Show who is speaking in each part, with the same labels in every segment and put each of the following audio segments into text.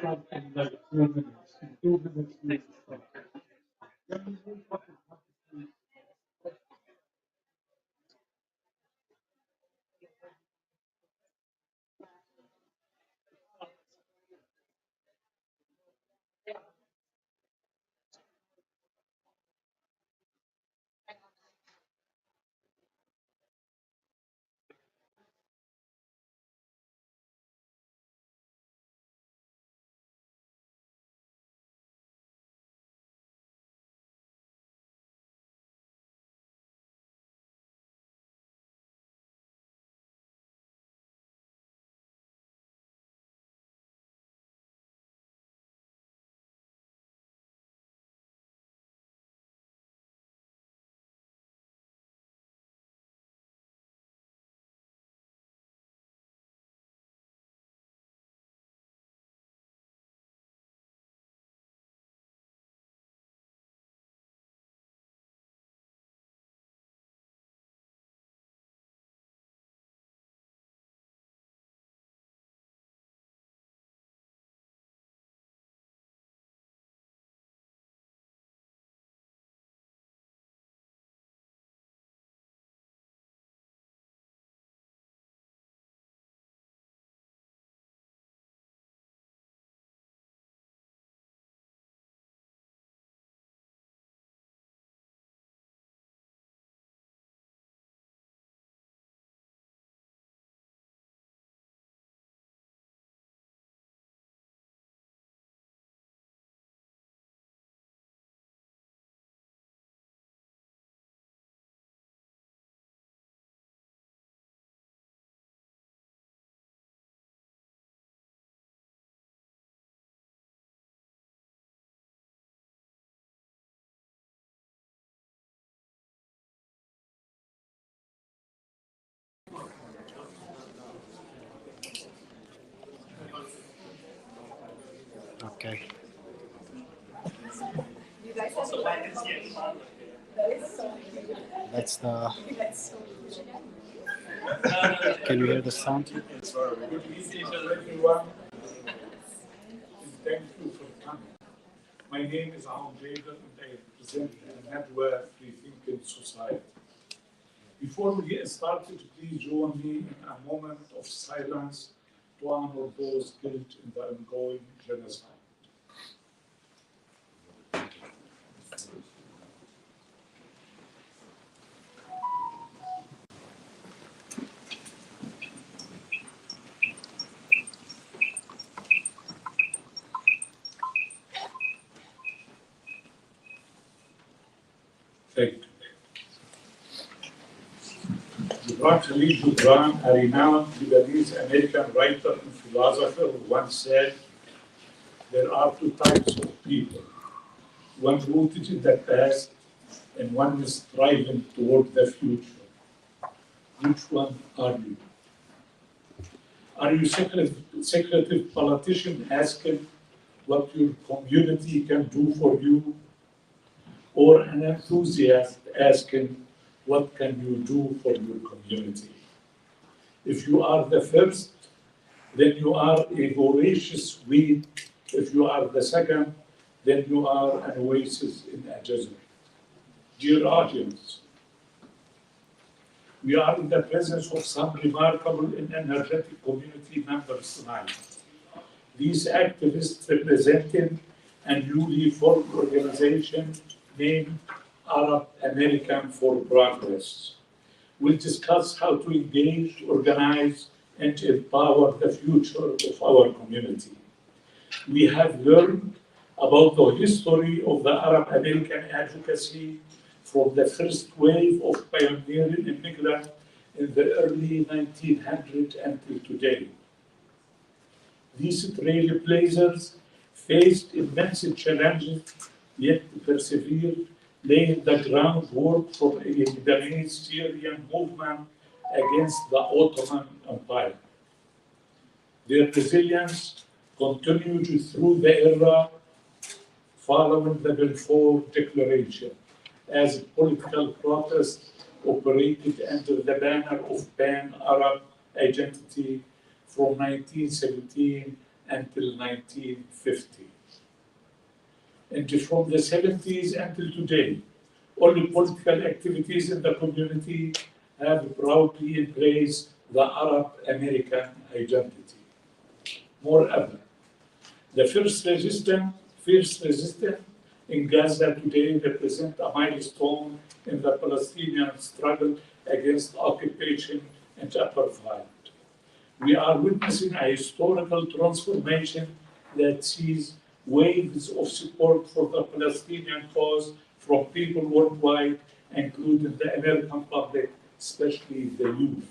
Speaker 1: Something like 2 minutes. In 2 minutes, we start.
Speaker 2: Okay. That's the. Can you hear the sound?
Speaker 1: Good evening, everyone, and thank you for coming. My name is AlNadwa, and I represent AlNadwa Free Thinking Society. Before we get started, please join me in a moment of silence to honor those killed in the ongoing genocide. Thank you. Khalil Gibran, a renowned Lebanese-American writer and philosopher, once said, there are two types of people, one rooted in the past and one striving toward the future. Which one are you? Are you secretive politician asking what your community can do for you, or an enthusiast asking what can you do for your community? If you are the first, then you are a voracious weed. If you are the second, then you are an oasis in a desert. Dear audience, we are in the presence of some remarkable and energetic community members tonight. These activists representing a newly formed organization named Arab American for Progress will discuss how to engage, organize, and empower the future of our community. We have learned about the history of the Arab American advocacy from the first wave of pioneering immigrants in the early 1900s until today. These trailblazers faced immense challenges, yet persevered, laying the groundwork for a Lebanese-Syrian movement against the Ottoman Empire. Their resilience continued through the era following the Balfour Declaration, as political protest operated under the banner of Pan-Arab identity from 1917 until 1950. And from the 70s until today, all the political activities in the community have proudly embraced the Arab American identity. Moreover, the first resistance in Gaza today represent a milestone in the Palestinian struggle against occupation and apartheid. We are witnessing a historical transformation that sees waves of support for the Palestinian cause from people worldwide, including the American public, especially the youth.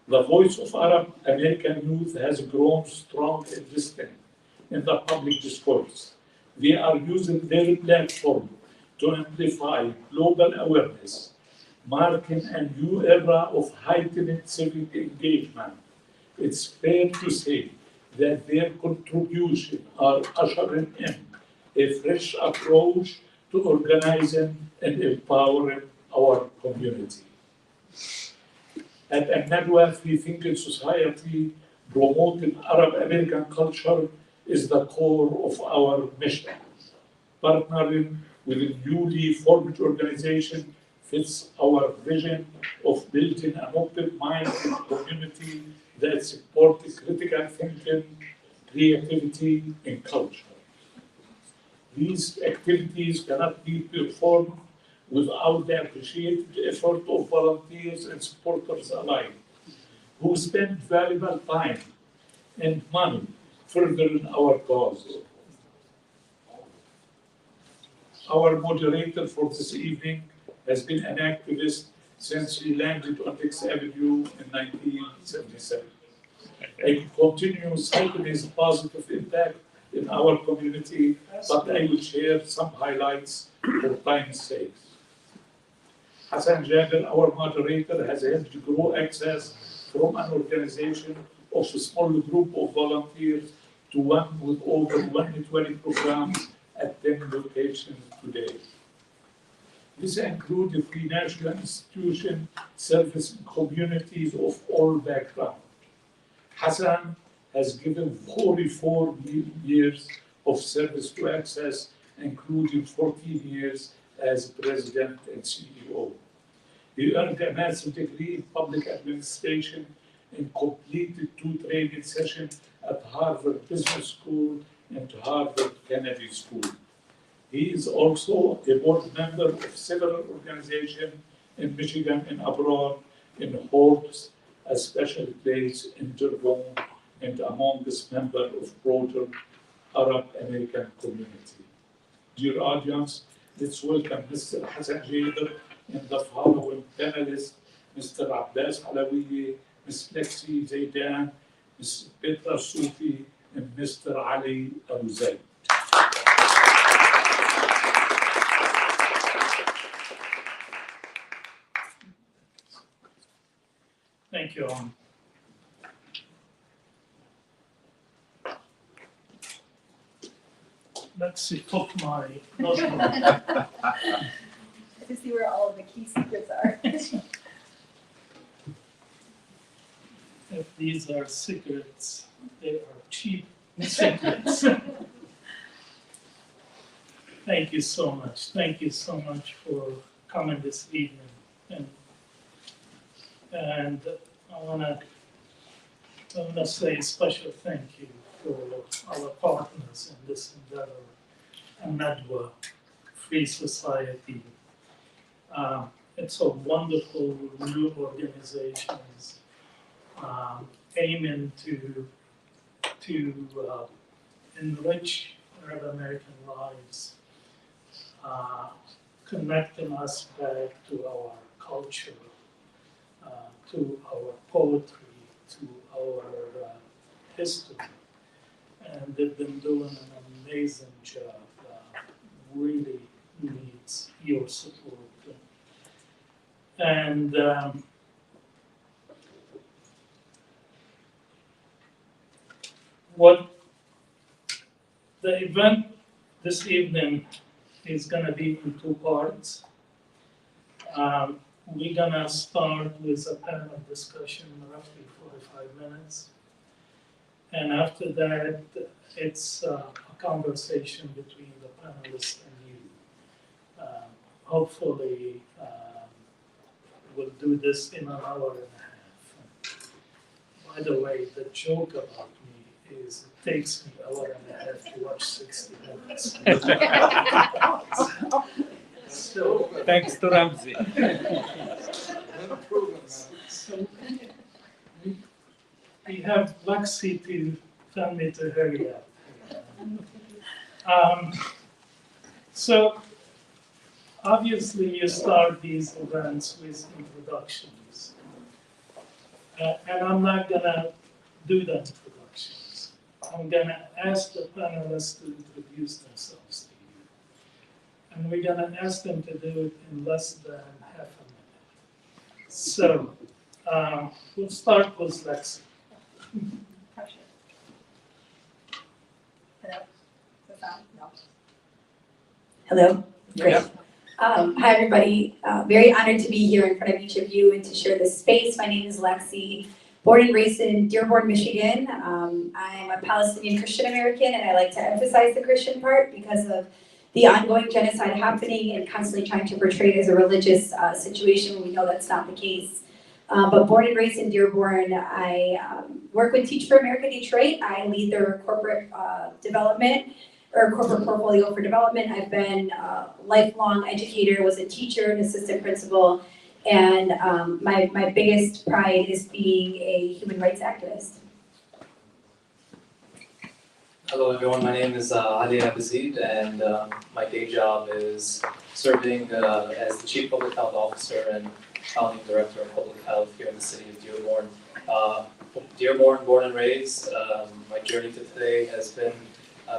Speaker 1: The voice of Arab American youth has grown strong and distinct in the public discourse. They are using their platform to amplify global awareness, marking a new era of heightened civic engagement. It's fair to say that their contributions are ushering in a fresh approach to organizing and empowering our community. At AlNadwa Free Thinking Society, promoting Arab American culture is the core of our mission. Partnering with a newly formed organization fits our vision of building an open-minded community that supports critical thinking, creativity, and culture. These activities cannot be performed without the appreciated effort of volunteers and supporters alike, who spend valuable time and money furthering our cause. Our moderator for this evening has been an activist since he landed on Dix Avenue in 1977. I continue citing his positive impact in our community, but I will share some highlights for time's sake. Hassan Jabir, our moderator, has helped grow access from an organization of a small group of volunteers to one with over 120 programs at 10 locations today. This includes financial institutions, service communities of all backgrounds. Hassan has given 44 years of service to Access, including 14 years as president and CEO. He earned a master's degree in public administration and completed 2 training sessions at Harvard Business School and Harvard Kennedy School. He is also a board member of several organizations in Michigan and abroad and holds a special place in Dearborn and amongst members of broader Arab American community. Dear audience, let's welcome Mr. Hassan Jaber and the following panelists, Mr. Abbas Alawiye, Ms. Lexi Zaidan, Ms. Petra Soufi, and Mr. Ali Abu Zaid.
Speaker 3: Thank you, Alan. Let's see, put my notebook.
Speaker 4: To see where all of the key secrets are.
Speaker 3: If these are secrets, they are cheap secrets. Thank you so much. Thank you so much for coming this evening. And I wanna say a special thank you for our partners in this endeavor, AlNadwa Free Society. It's a wonderful new organization aiming to enrich Arab American lives, connecting us back to our culture, to our poetry, to our history. And they've been doing an amazing job. Really needs your support. And what the event this evening is going to be in 2 parts. We're going to start with a panel discussion, roughly 45 minutes. And after that, it's a conversation between the panelists and you. Hopefully, we'll do this in an hour and a half. By the way, the joke about me is it takes me an hour and a half to watch 60 minutes. So,
Speaker 2: Thanks to Ramzi.
Speaker 3: So we have Lexi to tell me to hurry up. So obviously you start these events with introductions. And I'm not gonna do the introductions. I'm gonna ask the panelists to introduce themselves to you. And we're gonna ask them to do it in less than half a minute. So we'll start with Lexi.
Speaker 4: Hello. Great. Hi, everybody. Very honored to be here in front of each of you and to share this space. My name is Lexi, born and raised in Dearborn, Michigan. I'm a Palestinian Christian American, and I like to emphasize the Christian part because of the ongoing genocide happening and constantly trying to portray it as a religious situation when we know that's not the case. But born and raised in Dearborn, I work with Teach for America Detroit. I lead their corporate development or corporate portfolio for development. I've been a lifelong educator, was a teacher, an assistant principal, and my biggest pride is being a human rights activist.
Speaker 5: Hello everyone, my name is Ali Abu Zaid, and my day job is serving as the Chief Public Health Officer and Founding Director of Public Health here in the city of Dearborn. Dearborn, born and raised, my journey to today has been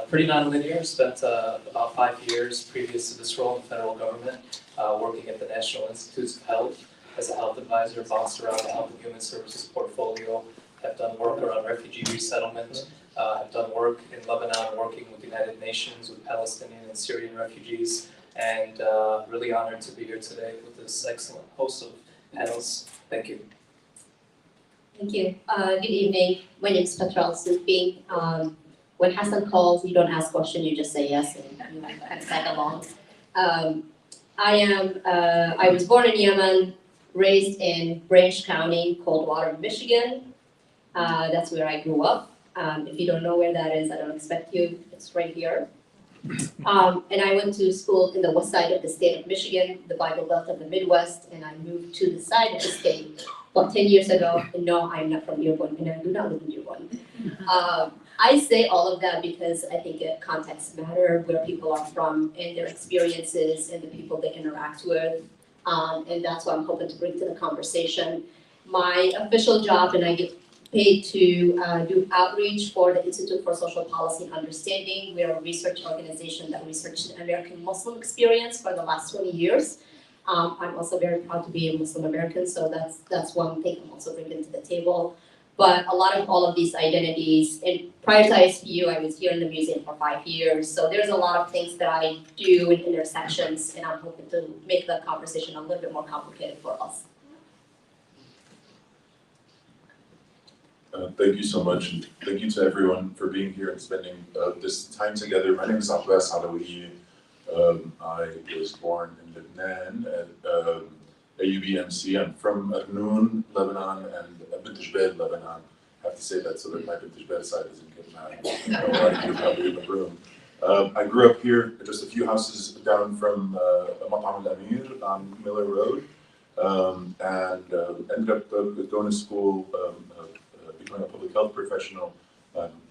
Speaker 5: pretty non-linear. Spent about 5 years previous to this role in the federal government, working at the National Institutes of Health as a health advisor, bounced around the Health and Human Services portfolio, have done work around refugee resettlement, have done work in Lebanon, working with the United Nations, with Palestinian and Syrian refugees, and really honored to be here today with this excellent host of panels. Thank you.
Speaker 6: Thank you. Good evening. My name is Petra Al-Sufi. When Hassan calls, you don't ask questions, you just say yes, and you kind of tag along. I was born in Yemen, raised in Branch County, Coldwater, Michigan. That's where I grew up. If you don't know where that is, I don't expect you. It's right here. And I went to school in the west side of the state of Michigan, the Bible Belt of the Midwest, and I moved to the side of the state about 10 years ago. And no, I'm not from Dearborn, and I do not live in Dearborn. I say all of that because I think context matter, where people are from and their experiences and the people they interact with. And that's what I'm hoping to bring to the conversation. My official job, and I get paid to do outreach for the Institute for Social Policy and Understanding. We are a research organization that researched the American Muslim experience for the last 20 years. I'm also very proud to be a Muslim American, so that's one thing I'm also bringing to the table. But a lot of all of these identities, and prior to ISPU, I was here in the museum for 5 years, so there's a lot of things that I do in intersections, and I'm hoping to make the conversation a little bit more complicated for us.
Speaker 7: Thank you so much, and thank you to everyone for being here and spending this time together. My name is Abbas Alawi. I was born in Lebanon at AUBMC. I'm from Arnoun, Lebanon, and Bint Jbeil, Lebanon. I have to say that so that my Bint Jbeil side doesn't get mad. A lot of you probably in the room. I grew up here, just a few houses down from Matam al-Amir on Miller Road, and ended up going to school, becoming a public health professional,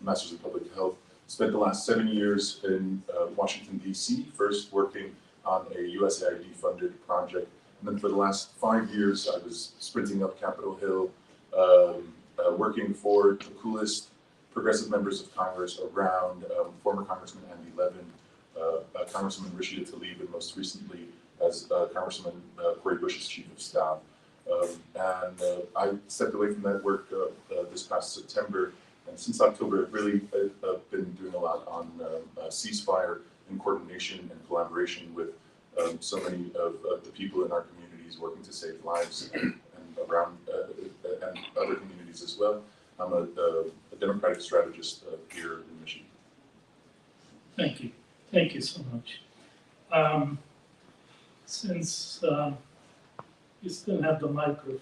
Speaker 7: master's in public health. Spent the last 7 years in Washington, D.C., first working on a USAID funded project. And then for the last 5 years, I was sprinting up Capitol Hill, working for the coolest progressive members of Congress around, former Congressman Andy Levin, Congressman Rashida Tlaib, and most recently as Congressman Cori Bush's chief of staff. I stepped away from that work this past September, and since October, I've really been doing a lot on ceasefire and coordination and collaboration with so many of the people in our communities working to save lives and around and other communities as well. I'm a democratic strategist here in Michigan.
Speaker 3: Thank you so much. Since you still have the microphone,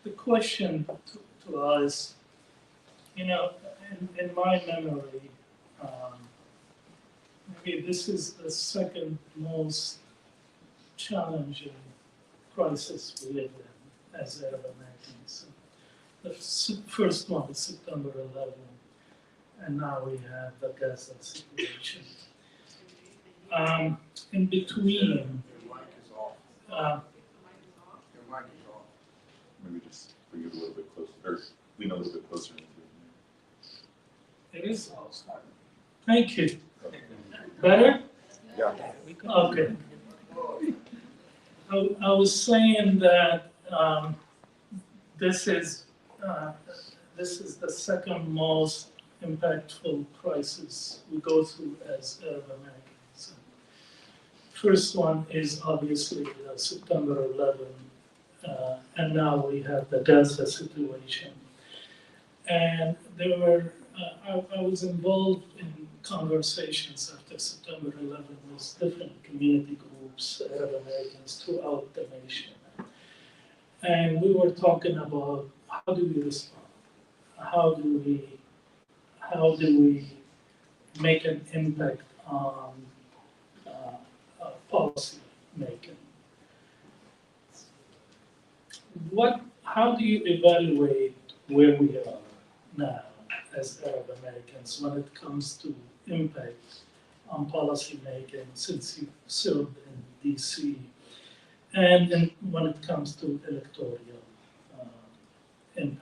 Speaker 3: the question to us, in my memory, maybe this is the second most challenging crisis we live in as Arab Americans. The first one is September 11, and now we have the Gaza situation. In between,
Speaker 7: Maybe just bring it a little bit closer, or lean a little bit closer.
Speaker 3: it is. Thank you. Better?
Speaker 7: Yeah.
Speaker 3: Okay. I was saying that this is the second most impactful crisis we go through as Arab Americans. First one is obviously September 11, and now we have the Gaza situation. And there were, I was involved in conversations after September 11 with different community groups, Arab Americans throughout the nation. And we were talking about how do we respond? How do we make an impact on policy making? How do you evaluate where we are now as Arab Americans when it comes to impact on policy making, since you served in DC, and when it comes to electoral impact?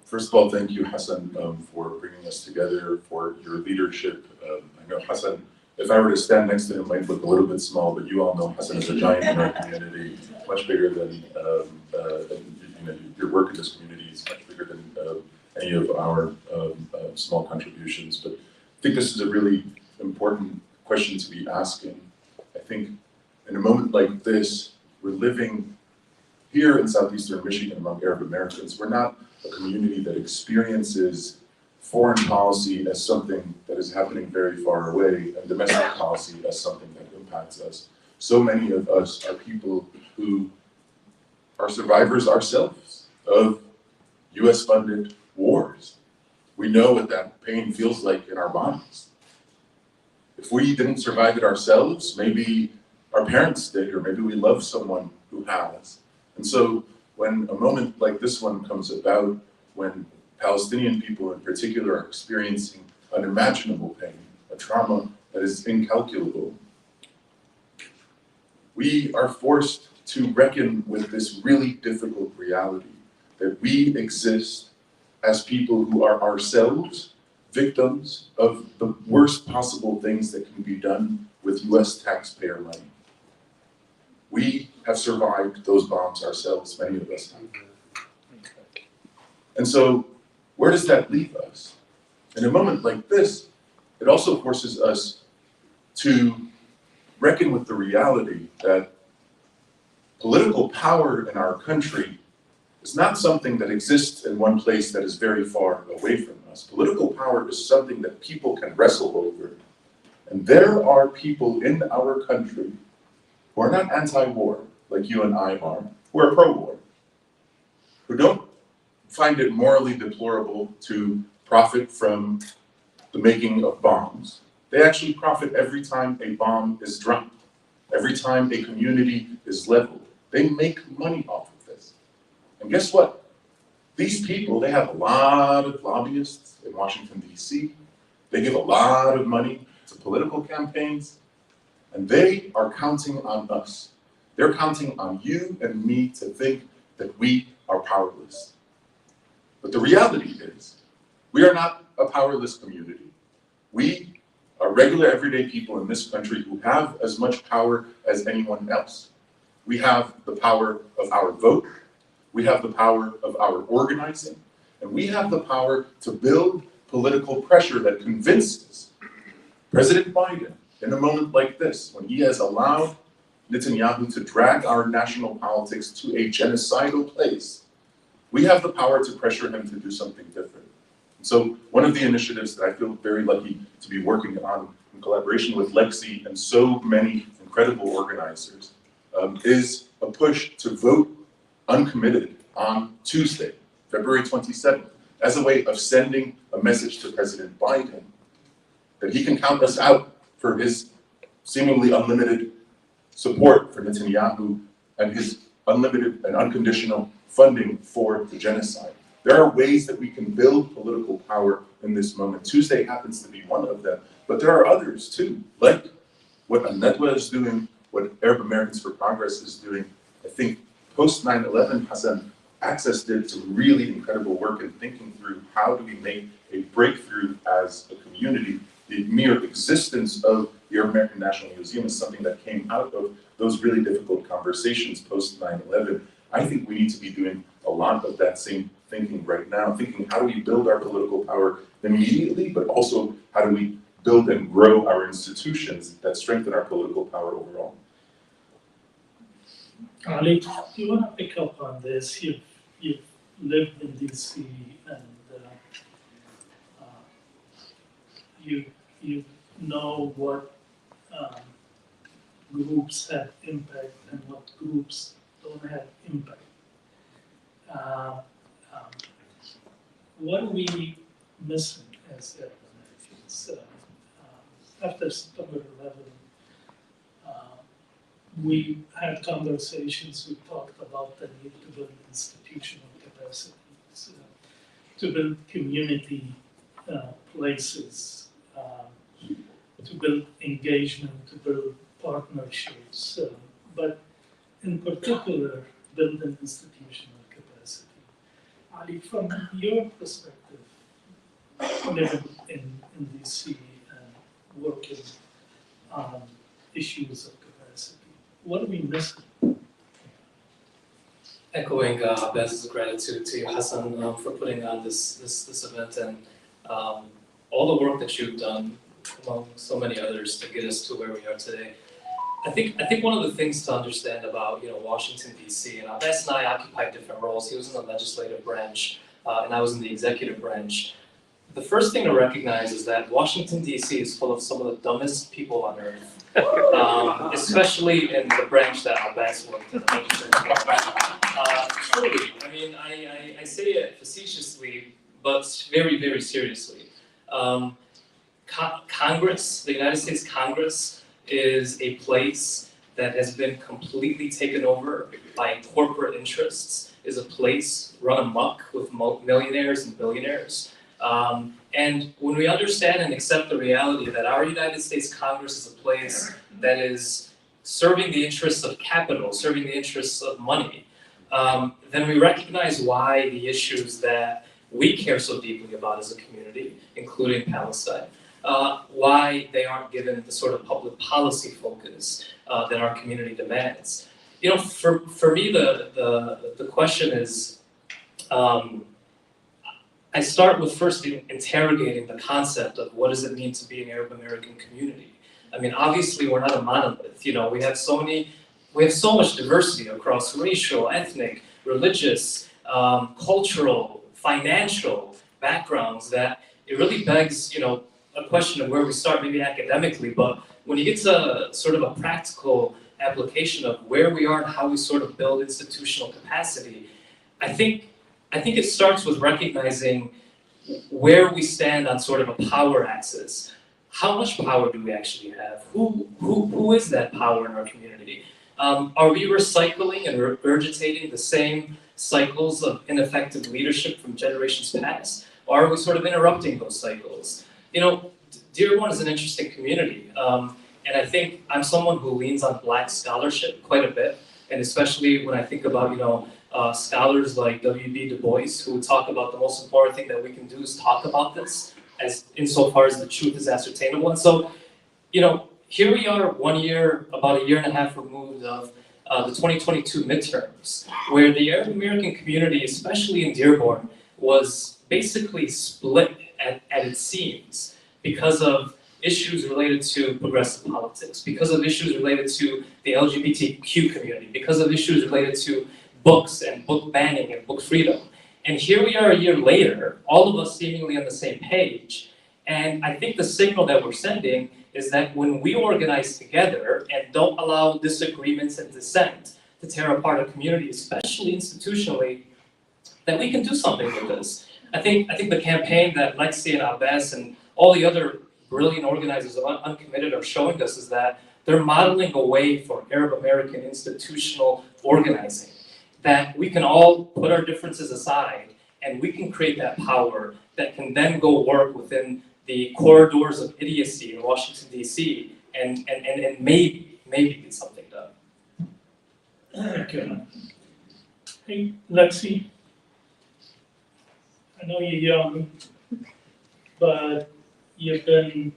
Speaker 7: First of all, thank you, Hassan, for bringing us together, for your leadership. I know Hassan if I were to stand next to him, might look a little bit small, but you all know Hassan is a giant in our community, much bigger than, your work in this community is much bigger than any of our small contributions. But I think this is a really important question to be asking. I think in a moment like this, we're living here in southeastern Michigan among Arab Americans. We're not a community that experiences foreign policy as something that is happening very far away and domestic policy as something that impacts us. So many of us are people who are survivors ourselves of US-funded wars. We know what that pain feels like in our bodies. If we didn't survive it ourselves, maybe our parents did, or maybe we love someone who has. And so when a moment like this one comes about, when Palestinian people in particular are experiencing unimaginable pain, a trauma that is incalculable, we are forced to reckon with this really difficult reality that we exist as people who are ourselves victims of the worst possible things that can be done with US taxpayer money. We have survived those bombs ourselves, many of us have. And so, where does that leave us? In a moment like this, it also forces us to reckon with the reality that political power in our country is not something that exists in one place that is very far away from us. Political power is something that people can wrestle over. And there are people in our country who are not anti-war, like you and I are, who are pro-war, who don't find it morally deplorable to profit from the making of bombs. They actually profit every time a bomb is dropped, every time a community is leveled. They make money off of this. And guess what? These people, they have a lot of lobbyists in Washington, D.C. They give a lot of money to political campaigns, and they are counting on us. They're counting on you and me to think that we are powerless. But the reality is, we are not a powerless community. We are regular, everyday people in this country who have as much power as anyone else. We have the power of our vote, we have the power of our organizing, and we have the power to build political pressure that convinces President Biden, in a moment like this, when he has allowed Netanyahu to drag our national politics to a genocidal place, we have the power to pressure him to do something different. So one of the initiatives that I feel very lucky to be working on in collaboration with Lexi and so many incredible organizers is a push to vote uncommitted on Tuesday, February 27th, as a way of sending a message to President Biden that he can count us out for his seemingly unlimited support for Netanyahu and his unlimited and unconditional funding for the genocide. There are ways that we can build political power in this moment. Tuesday happens to be one of them, but there are others too, like what AlNadwa is doing, what Arab Americans for Progress is doing. I think post 9/11, Hassan Access did some really incredible work in thinking through how do we make a breakthrough as a community. The mere existence of the American National Museum is something that came out of those really difficult conversations post 9/11. I think we need to be doing a lot of that same thinking right now, thinking how do we build our political power immediately, but also how do we build and grow our institutions that strengthen our political power overall.
Speaker 3: Ali, do you want to pick up on this? You've lived in DC and you know what groups have impact and what groups don't have impact. What are we missing as Arab Americans? After September 11, we had conversations, we talked about the need to build institutional capacities, to build community places, to build engagement, to build partnerships, but in particular, build an institutional capacity. Ali, from your perspective, living in DC and working on issues of capacity? What are we missing?
Speaker 5: Echoing Bez's gratitude to you, Hassan, for putting on this event and all the work that you've done, among so many others, to get us to where we are today. I think one of the things to understand about Washington D.C. and Abbas and I occupied different roles. He was in the legislative branch, and I was in the executive branch. The first thing to recognize is that Washington D.C. is full of some of the dumbest people on earth, especially in the branch that Abbas worked in. Truly, I mean, I say it facetiously, but very, very seriously. Congress, the United States Congress, is a place that has been completely taken over by corporate interests, is a place run amok with millionaires and billionaires. And when we understand and accept the reality that our United States Congress is a place that is serving the interests of capital, serving the interests of money, then we recognize why the issues that we care so deeply about as a community, including Palestine, why they aren't given the sort of public policy focus that our community demands. For me, the question is, I start with first interrogating the concept of what does it mean to be an Arab American community. I mean, obviously we're not a monolith. We have so much diversity across racial, ethnic, religious, cultural, financial backgrounds that it really begs, a question of where we start, maybe academically, but when you get to sort of a practical application of where we are and how we sort of build institutional capacity, I think it starts with recognizing where we stand on sort of a power axis. How much power do we actually have? Who is that power in our community? Are we recycling and regurgitating the same cycles of ineffective leadership from generations past? Or are we sort of interrupting those cycles? Dearborn is an interesting community, and I think I'm someone who leans on Black scholarship quite a bit, and especially when I think about, scholars like W.B. Du Bois, who talk about the most important thing that we can do is talk about this, as insofar as the truth is ascertainable. And so, here we are about a year and a half removed of the 2022 midterms, where the Arab American community, especially in Dearborn, was basically split at its seams because of issues related to progressive politics, because of issues related to the LGBTQ community, because of issues related to books and book banning and book freedom. And here we are a year later, all of us seemingly on the same page. And I think the signal that we're sending is that when we organize together and don't allow disagreements and dissent to tear apart a community, especially institutionally, that we can do something with this. I think the campaign that Lexi and Abbas and all the other brilliant organizers of Uncommitted are showing us is that they're modeling a way for Arab American institutional organizing, that we can all put our differences aside and we can create that power that can then go work within the corridors of idiocy in Washington, D.C. and maybe get something done.
Speaker 3: Thank you. Hey, Lexi, I know you're young, but you've been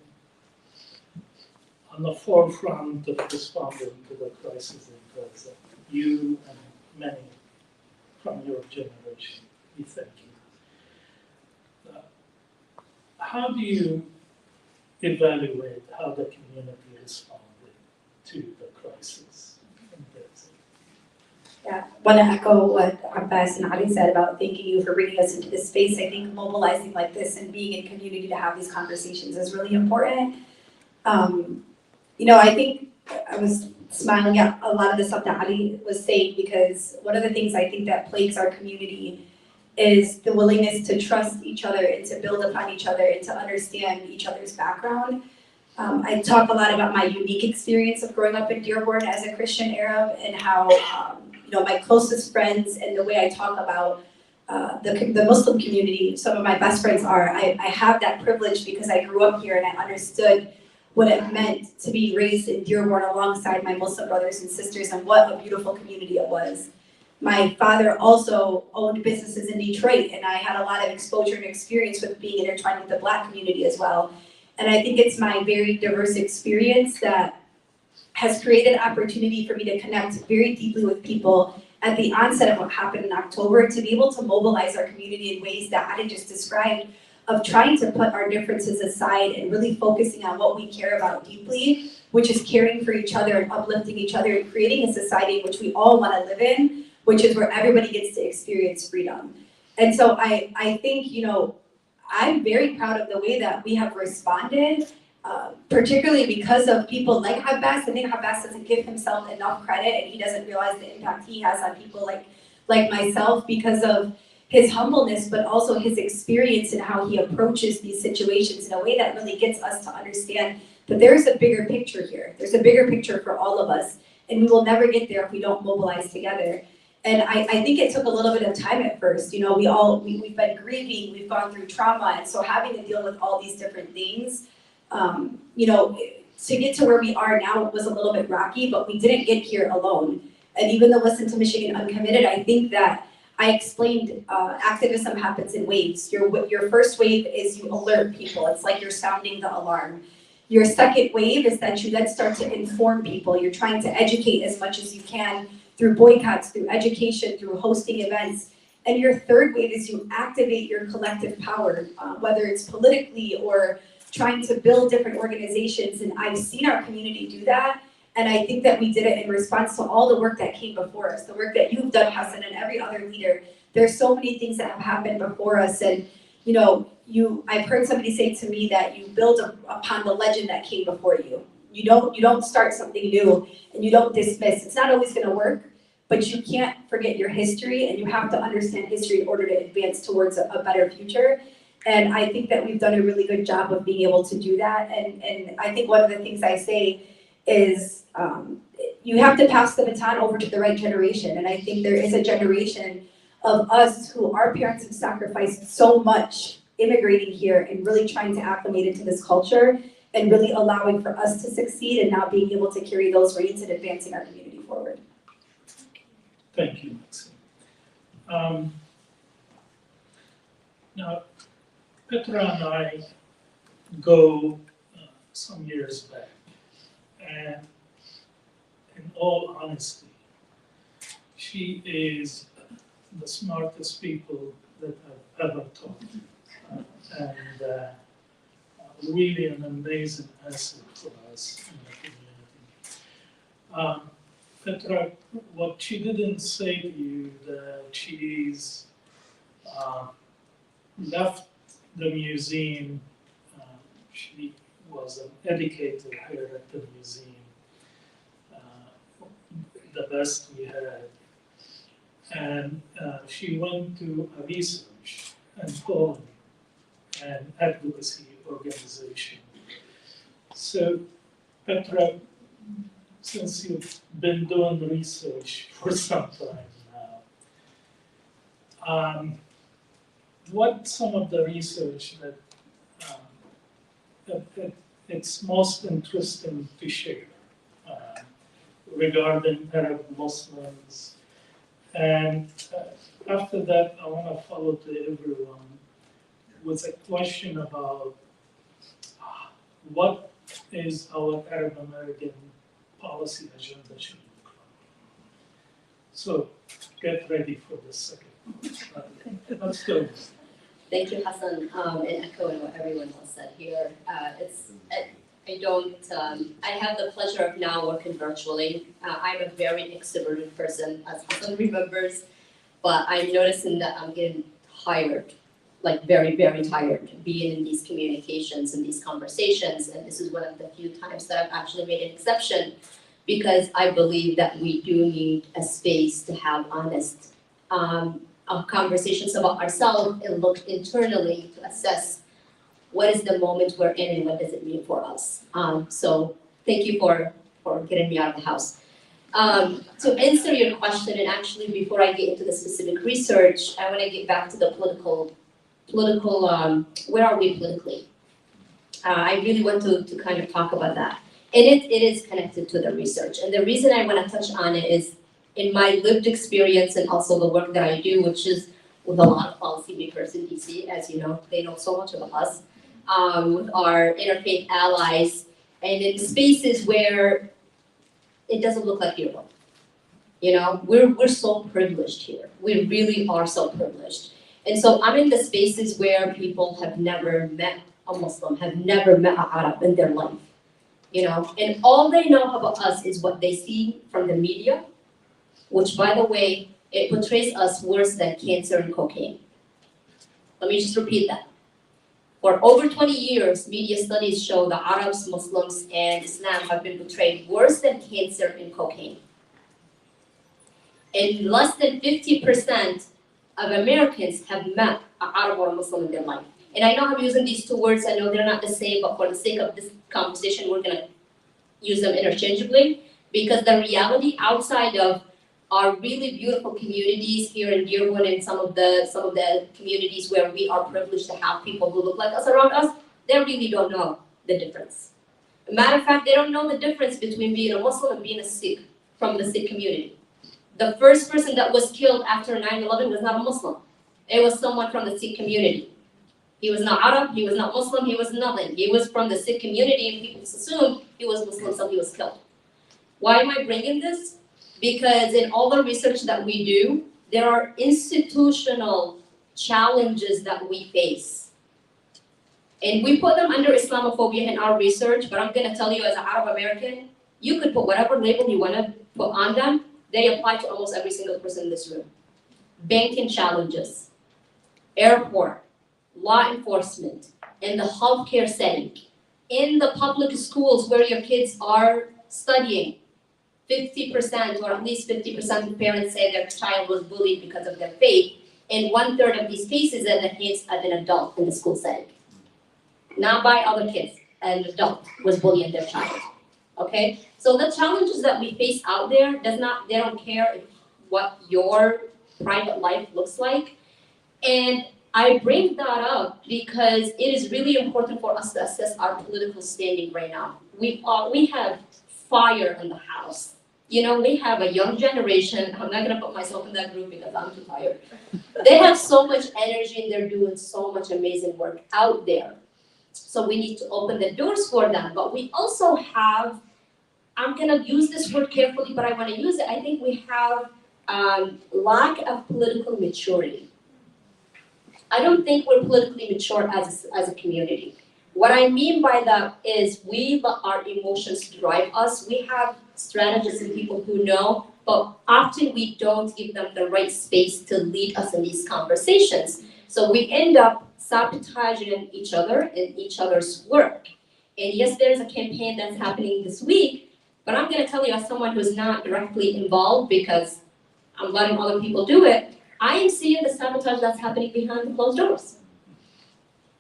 Speaker 3: on the forefront of responding to the crisis in Gaza. You and many from your generation, we thank you. How do you evaluate how the community responded to the crisis in Gaza?
Speaker 4: Yeah, I want to echo what Abbas and Ali said about thanking you for bringing us into this space. I think mobilizing like this and being in community to have these conversations is really important. I think I was smiling at a lot of the stuff that Ali was saying, because one of the things I think that plagues our community is the willingness to trust each other and to build upon each other and to understand each other's background. I talk a lot about my unique experience of growing up in Dearborn as a Christian Arab, and how my closest friends and the way I talk about the Muslim community, some of my best friends are. I have that privilege because I grew up here and I understood what it meant to be raised in Dearborn alongside my Muslim brothers and sisters, and what a beautiful community it was. My father also owned businesses in Detroit, and I had a lot of exposure and experience with being intertwined with the Black community as well. And I think it's my very diverse experience that has created opportunity for me to connect very deeply with people at the onset of what happened in October, to be able to mobilize our community in ways that Adi just described, of trying to put our differences aside and really focusing on what we care about deeply, which is caring for each other and uplifting each other and creating a society in which we all want to live in, which is where everybody gets to experience freedom. And so I think, you know, I'm very proud of the way that we have responded, particularly because of people like Abbas. I think Abbas doesn't give himself enough credit, and he doesn't realize the impact he has on people like myself because of his humbleness, but also his experience and how he approaches these situations in a way that really gets us to understand that there's a bigger picture here. There's a bigger picture for all of us, and we will never get there if we don't mobilize together. And I think it took a little bit of time at first. You know, we've been grieving, we've gone through trauma, and so having to deal with all these different things, you know, to get to where we are now was a little bit rocky, but we didn't get here alone. And even though Listen to Michigan Uncommitted, I think that I explained activism happens in waves. Your first wave is you alert people. It's like you're sounding the alarm. Your second wave is that you then start to inform people. You're trying to educate as much as you can through boycotts, through education, through hosting events. And your third wave is you activate your collective power, whether it's politically or trying to build different organizations. And I've seen our community do that. And I think that we did it in response to all the work that came before us, the work that you've done, Hassan, and every other leader. There's so many things that have happened before us. And, you know, I've heard somebody say to me that you build upon the legend that came before you. You don't start something new, and you don't dismiss. It's not always gonna work, but you can't forget your history, and you have to understand history in order to advance towards a better future. And I think that we've done a really good job of being able to do that. And I think one of the things I say is you have to pass the baton over to the right generation. And I think there is a generation of us who our parents have sacrificed so much immigrating here and really trying to acclimate into this culture and really allowing for us to succeed and now being able to carry those reins and advancing our community forward.
Speaker 3: Thank you, Maxine. Now, Petra and I go some years back, and in all honesty, she is the smartest people that I've ever taught, and really an amazing asset for us in the community. Petra, what she didn't say to you, that she's left the museum. She was an educator here at the museum, the best we had. And she went to a research and Poland and advocacy organization. So, Petra, since you've been doing research for some time now, what's some of the research that it's most interesting to share regarding Arab Muslims? And after that, I want to follow to everyone with a question about what is our Arab American policy agenda should look like. So get ready for the second. Let's go.
Speaker 6: Thank you, Hassan, and echoing what everyone else said here. I have the pleasure of now working virtually. I'm a very extroverted person, as Hassan remembers, but I'm noticing that I'm getting tired, like very, very tired, being in these communications and these conversations. And this is one of the few times that I've actually made an exception, because I believe that we do need a space to have honest conversations about ourselves and look internally to assess what is the moment we're in and what does it mean for us. So thank you for getting me out of the house. To answer your question, and actually before I get into the specific research, I want to get back to the political, where are we politically? I really want to kind of talk about that. And it is connected to the research. And the reason I want to touch on it is in my lived experience and also the work that I do, which is with a lot of policymakers in DC, as you know, they know so much about us. with our interfaith allies, and in spaces where it doesn't look like Europe. You know, we're so privileged here. We really are so privileged. And so I'm in the spaces where people have never met a Muslim, have never met an Arab in their life. You know, and all they know about us is what they see from the media, which, by the way, it portrays us worse than cancer and cocaine. Let me just repeat that. For over 20 years, media studies show that Arabs, Muslims, and Islam have been portrayed worse than cancer and cocaine. And less than 50% of Americans have met an Arab or a Muslim in their life. And I know I'm using these two words, I know they're not the same, but for the sake of this conversation, we're gonna use them interchangeably, because the reality outside of our really beautiful communities here in Dearwood and some of the communities where we are privileged to have people who look like us around us, they really don't know the difference. As a matter of fact, they don't know the difference between being a Muslim and being a Sikh from the Sikh community. The first person that was killed after 9/11 was not a Muslim. It was someone from the Sikh community. He was not Arab, he was not Muslim, he was nothing. He was from the Sikh community, and people assumed he was Muslim, so he was killed. Why am I bringing this? Because in all the research that we do, there are institutional challenges that we face. And we put them under Islamophobia in our research, but I'm gonna tell you as an Arab American, you could put whatever label you wanna put on them, they apply to almost every single person in this room. Banking challenges, airport, law enforcement, in the healthcare setting, in the public schools where your kids are studying. 50% or at least 50% of parents say their child was bullied because of their faith, and 1/3 of these cases at the hands of an adult in the school setting. Not by other kids, an adult was bullying their child. Okay? So the challenges that we face out there, they don't care what your private life looks like. And I bring that up because it is really important for us to assess our political standing right now. We have fire in the house. You know, we have a young generation. I'm not gonna put myself in that group because I'm too tired. They have so much energy and they're doing so much amazing work out there. So we need to open the doors for them. But we also have, I'm gonna use this word carefully, but I wanna use it. I think we have lack of political maturity. I don't think we're politically mature as a community. What I mean by that is we let our emotions drive us. We have strategists and people who know, but often we don't give them the right space to lead us in these conversations. So we end up sabotaging each other and each other's work. And yes, there's a campaign that's happening this week, but I'm gonna tell you as someone who's not directly involved because I'm letting other people do it, I am seeing the sabotage that's happening behind the closed doors.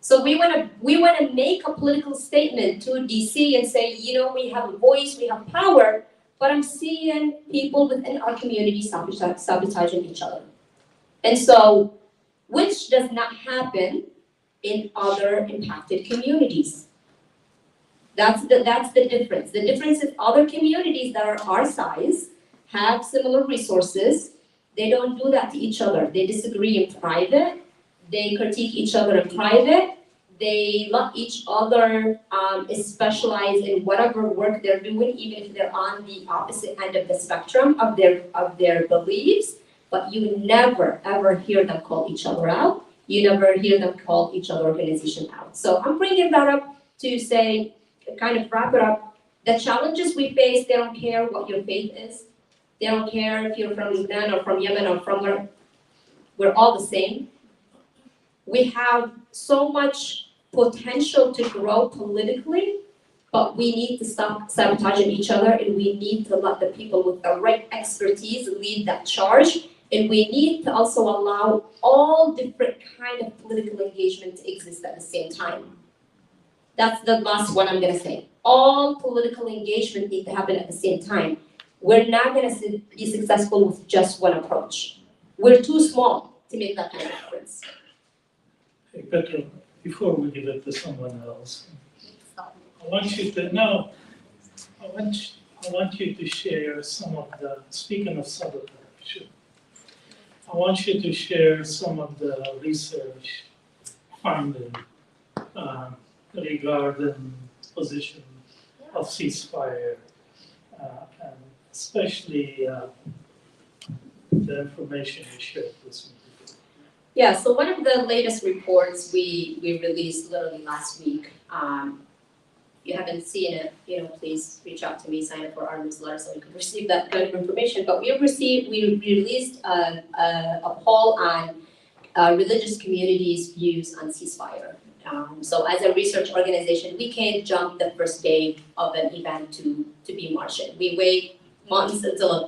Speaker 6: So we wanna make a political statement to DC and say, you know, we have a voice, we have power, but I'm seeing people within our community sabotaging each other. And so, which does not happen in other impacted communities. That's the difference. The difference is other communities that are our size have similar resources. They don't do that to each other. They disagree in private. They critique each other in private. They let each other specialize in whatever work they're doing, even if they're on the opposite end of the spectrum of their beliefs. But you never ever hear them call each other out. You never hear them call each other organization out. So I'm bringing that up to say, kind of wrap it up. The challenges we face, they don't care what your faith is. They don't care if you're from Lebanon or from Yemen or from where. We're all the same. We have so much potential to grow politically, but we need to stop sabotaging each other, and we need to let the people with the right expertise lead that charge. And we need to also allow all different kind of political engagement to exist at the same time. That's the last one I'm gonna say. All political engagement need to happen at the same time. We're not gonna be successful with just one approach. We're too small to make that kind of difference.
Speaker 3: Hey, Petra, before we give it to someone else, I want you to share some of the, speaking of sabotage, I want you to share some of the research finding regarding position of ceasefire, and especially the information you shared with me.
Speaker 6: Yeah, so one of the latest reports we released literally last week, if you haven't seen it, please reach out to me, sign up for our newsletter so you can receive that kind of information. But we released a poll on religious communities' views on ceasefire. So as a research organization, we can't jump the first day of an event to be Martian. We wait months until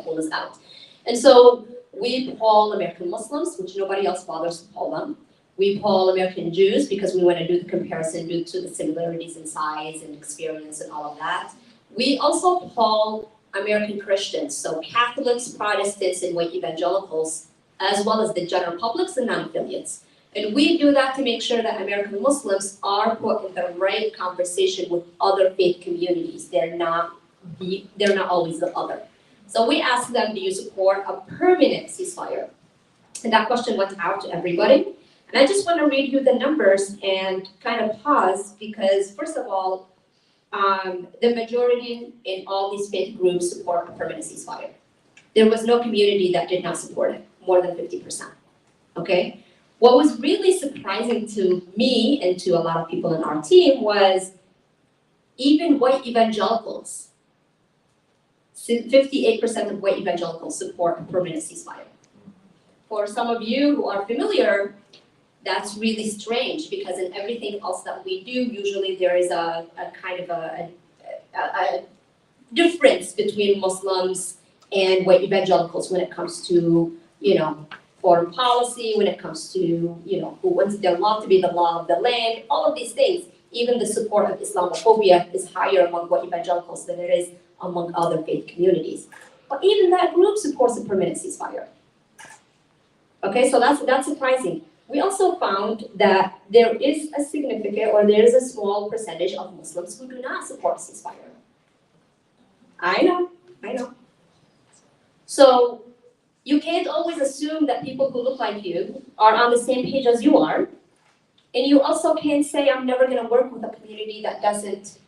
Speaker 6: poll is out. And so we poll American Muslims, which nobody else bothers to poll them. We poll American Jews because we want to do the comparison due to the similarities in size and experience and all of that. We also poll American Christians, so Catholics, Protestants, and white evangelicals, as well as the general publics and non-affiliates. And we do that to make sure that American Muslims are put in the right conversation with other faith communities. They're not always the other. So we asked them, do you support a permanent ceasefire? And that question went out to everybody. And I just want to read you the numbers and kind of pause because, first of all, the majority in all these faith groups support a permanent ceasefire. There was no community that did not support it, more than 50%. Okay? What was really surprising to me and to a lot of people in our team was even white evangelicals, 58% of white evangelicals support a permanent ceasefire. For some of you who are familiar, that's really strange because in everything else that we do, usually there is a kind of a difference between Muslims and white evangelicals when it comes to, foreign policy, when it comes to, who wants their law to be the law of the land, all of these things. Even the support of Islamophobia is higher among white evangelicals than it is among other faith communities. But even that group supports a permanent ceasefire. Okay, so that's surprising. We also found that there is a significant, or there is a small percentage of Muslims who do not support ceasefire. I know. So you can't always assume that people who look like you are on the same page as you are. And you also can't say, I'm never gonna work with a community that doesn't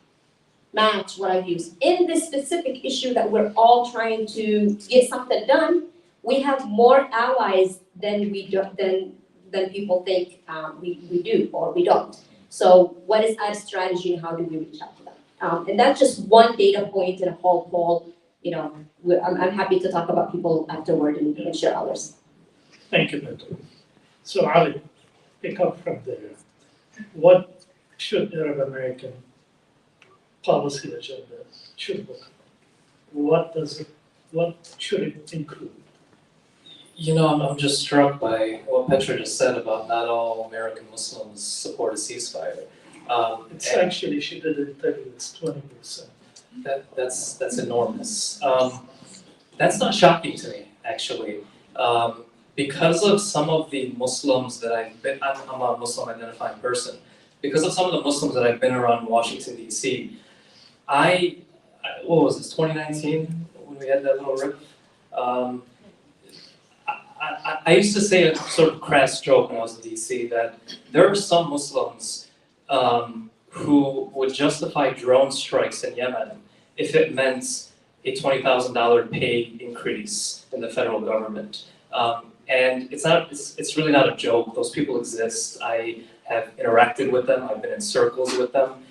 Speaker 6: match what I use. In this specific issue that we're all trying to get something done, we have more allies than people think we do or we don't. So what is our strategy and how do we reach out to them? And that's just one data point in a whole poll. I'm happy to talk about people afterward and share others.
Speaker 3: Thank you, Beto. So Ali, pick up from there. What should Arab American policy agenda should look like? What should it include?
Speaker 5: I'm just struck by what Petra just said about not all American Muslims support a ceasefire.
Speaker 3: Actually, she didn't tell you it's 20%.
Speaker 5: That's enormous. That's not shocking to me, actually. Because of some of the Muslims that I'm a Muslim identifying person. Because of some of the Muslims that I've been around Washington, D.C., what was this, 2019, when we had that little rift? I used to say a sort of crass joke when I was in D.C. that there are some Muslims who would justify drone strikes in Yemen if it meant a $20,000 pay increase in the federal government. And it's really not a joke. Those people exist. I have interacted with them. I've been in circles with them.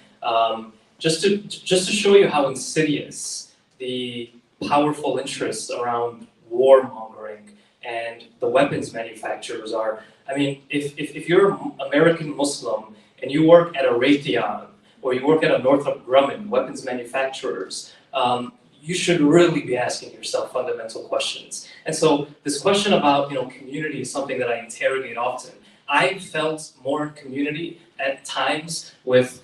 Speaker 5: Just to show you how insidious the powerful interests around warmongering and the weapons manufacturers are. I mean, if you're an American Muslim and you work at a Raytheon or you work at a Northrop Grumman, weapons manufacturers, you should really be asking yourself fundamental questions. And so this question about community is something that I interrogate often. I felt more in community at times with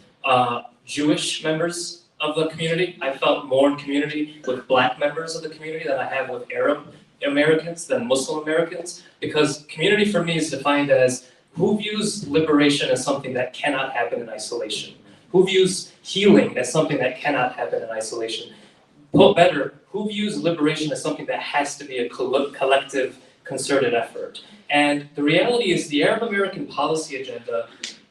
Speaker 5: Jewish members of the community. I felt more in community with Black members of the community than I have with Arab Americans, than Muslim Americans, because community for me is defined as who views liberation as something that cannot happen in isolation, who views healing as something that cannot happen in isolation. Put better, who views liberation as something that has to be a collective, concerted effort. And the reality is the Arab American policy agenda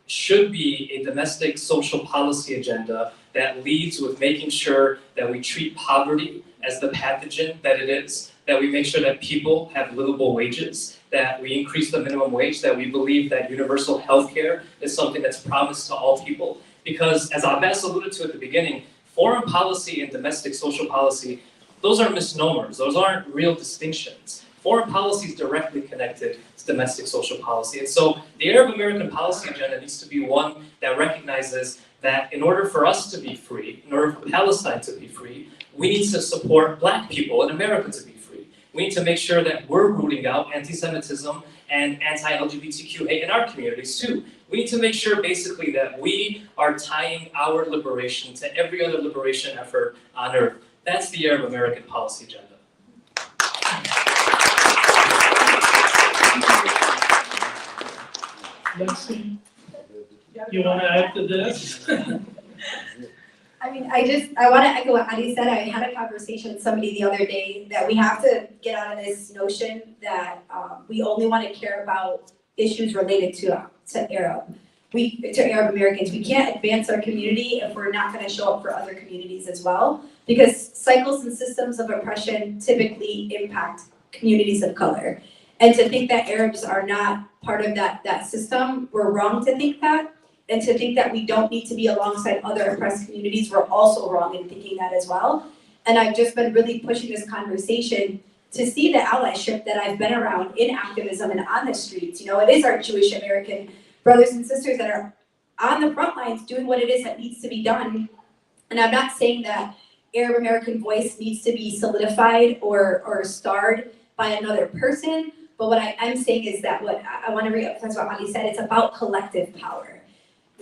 Speaker 5: should be a domestic social policy agenda that leads with making sure that we treat poverty as the pathogen that it is, that we make sure that people have livable wages, that we increase the minimum wage, that we believe that universal health care is something that's promised to all people. Because as Abbas alluded to at the beginning, foreign policy and domestic social policy, those are misnomers, those aren't real distinctions. Foreign policy is directly connected to domestic social policy. And so the Arab American policy agenda needs to be one that recognizes that in order for us to be free, in order for Palestine to be free, we need to support Black people in America to be free. We need to make sure that we're rooting out anti-Semitism and anti-LGBTQ hate in our communities too. We need to make sure basically that we are tying our liberation to every other liberation effort on earth. That's the Arab American policy agenda.
Speaker 3: Lexi, you want to add to this?
Speaker 4: I mean, I want to echo what Ali said. I had a conversation with somebody the other day that we have to get out of this notion that we only want to care about issues related to Arab Americans. We can't advance our community if we're not going to show up for other communities as well, because cycles and systems of oppression typically impact communities of color. And to think that Arabs are not part of that system, we're wrong to think that. And to think that we don't need to be alongside other oppressed communities, we're also wrong in thinking that as well. And I've just been really pushing this conversation to see the allyship that I've been around in activism and on the streets. You know, it is our Jewish American brothers and sisters that are on the front lines doing what it is that needs to be done. And I'm not saying that Arab American voice needs to be solidified or starred by another person, but what I am saying is that what I want to reemphasize what Ali said, it's about collective power.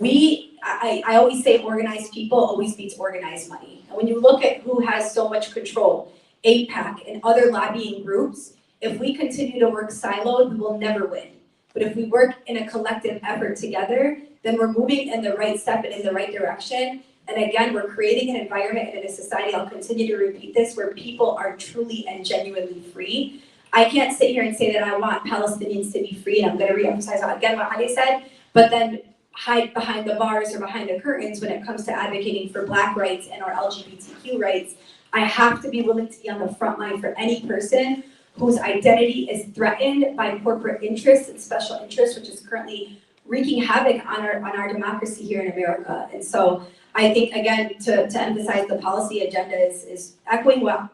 Speaker 4: I always say organized people always beats organized money. And when you look at who has so much control, AIPAC and other lobbying groups, if we continue to work siloed, we will never win. But if we work in a collective effort together, then we're moving in the right step and in the right direction. And again, we're creating an environment and in a society, I'll continue to repeat this, where people are truly and genuinely free. I can't sit here and say that I want Palestinians to be free, and I'm going to reemphasize again what Ali said, but then hide behind the bars or behind the curtains when it comes to advocating for Black rights and our LGBTQ rights. I have to be willing to be on the front line for any person whose identity is threatened by corporate interests and special interests, which is currently wreaking havoc on our democracy here in America. And so I think, again, to emphasize the policy agenda is echoing what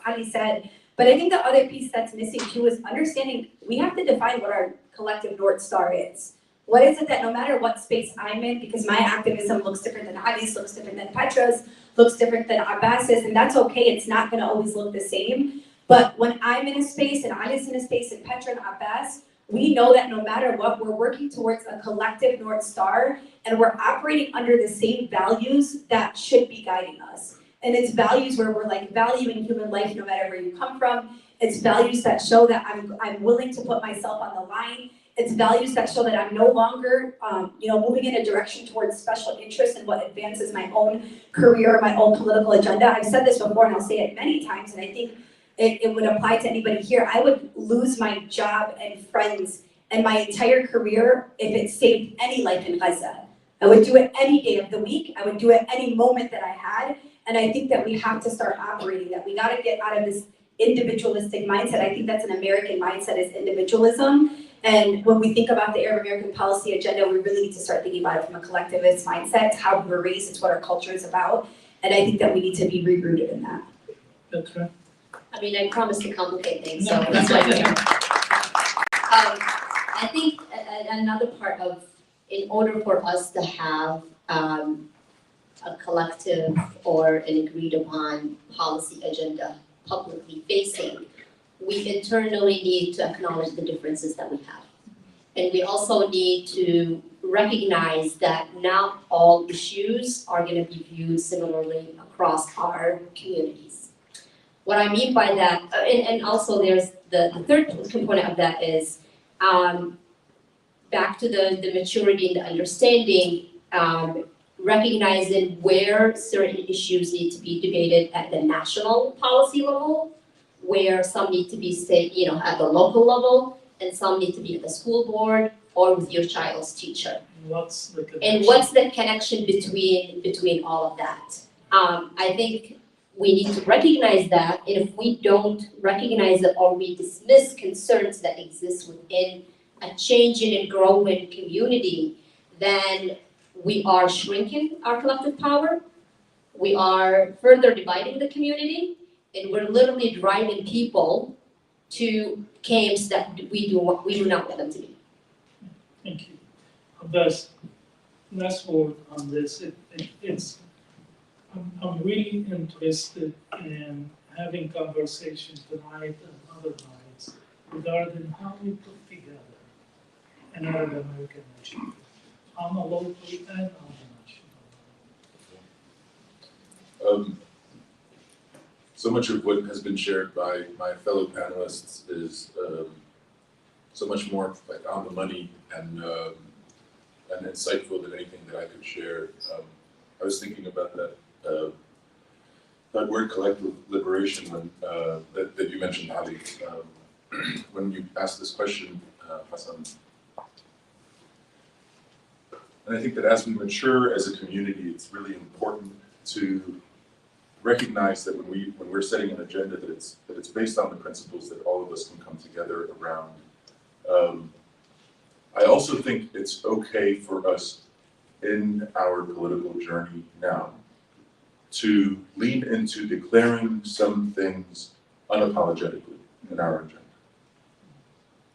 Speaker 4: Ali said. But I think the other piece that's missing too is understanding we have to define what our collective North Star is. What is it that no matter what space I'm in, because my activism looks different than Ali's, looks different than Petra's, looks different than Abbas's, and that's okay, it's not gonna always look the same. But when I'm in a space and Ali's in a space and Petra and Abbas, we know that no matter what, we're working towards a collective North Star and we're operating under the same values that should be guiding us. And it's values where we're like valuing human life no matter where you come from. It's values that show that I'm willing to put myself on the line. It's values that show that I'm no longer, moving in a direction towards special interests and what advances my own career, my own political agenda. I've said this before and I'll say it many times, and I think it would apply to anybody here. I would lose my job and friends and my entire career if it saved any life in Gaza. I would do it any day of the week. I would do it any moment that I had. And I think that we have to start operating that. We got to get out of this individualistic mindset. I think that's an American mindset, is individualism. And when we think about the Arab American policy agenda, we really need to start thinking about it from a collectivist mindset. It's how we were raised, it's what our culture is about. And I think that we need to be rooted in that.
Speaker 3: That's right.
Speaker 6: I mean, I promise to complicate things, so that's why I'm here. I think another part of, in order for us to have a collective or an agreed upon policy agenda publicly facing, we internally need to acknowledge the differences that we have. And we also need to recognize that not all issues are going to be viewed similarly across our communities. What I mean by that, and also there's the third component of that is back to the maturity and the understanding, recognizing where certain issues need to be debated at the national policy level, where some need to be at the local level, and some need to be at the school board or with your child's teacher.
Speaker 3: What's the connection?
Speaker 6: And what's the connection between all of that? I think we need to recognize that, and if we don't recognize it or we dismiss concerns that exist within a changing and growing community, then we are shrinking our collective power, we are further dividing the community, and we're literally driving people to camps that we do not want them to be.
Speaker 3: Thank you. Abbas, last word on this. I'm really interested in having conversations tonight and other nights regarding how we put together an Arab American initiative on a local and on a national level.
Speaker 7: So much of what has been shared by my fellow panelists is so much more like on the money and insightful than anything that I could share. I was thinking about that word collective liberation when, that you mentioned, Ali, when you asked this question, Hassan. And I think that as we mature as a community, it's really important to recognize that when we're setting an agenda, that it's based on the principles that all of us can come together around. I also think it's okay for us in our political journey now to lean into declaring some things unapologetically in our agenda.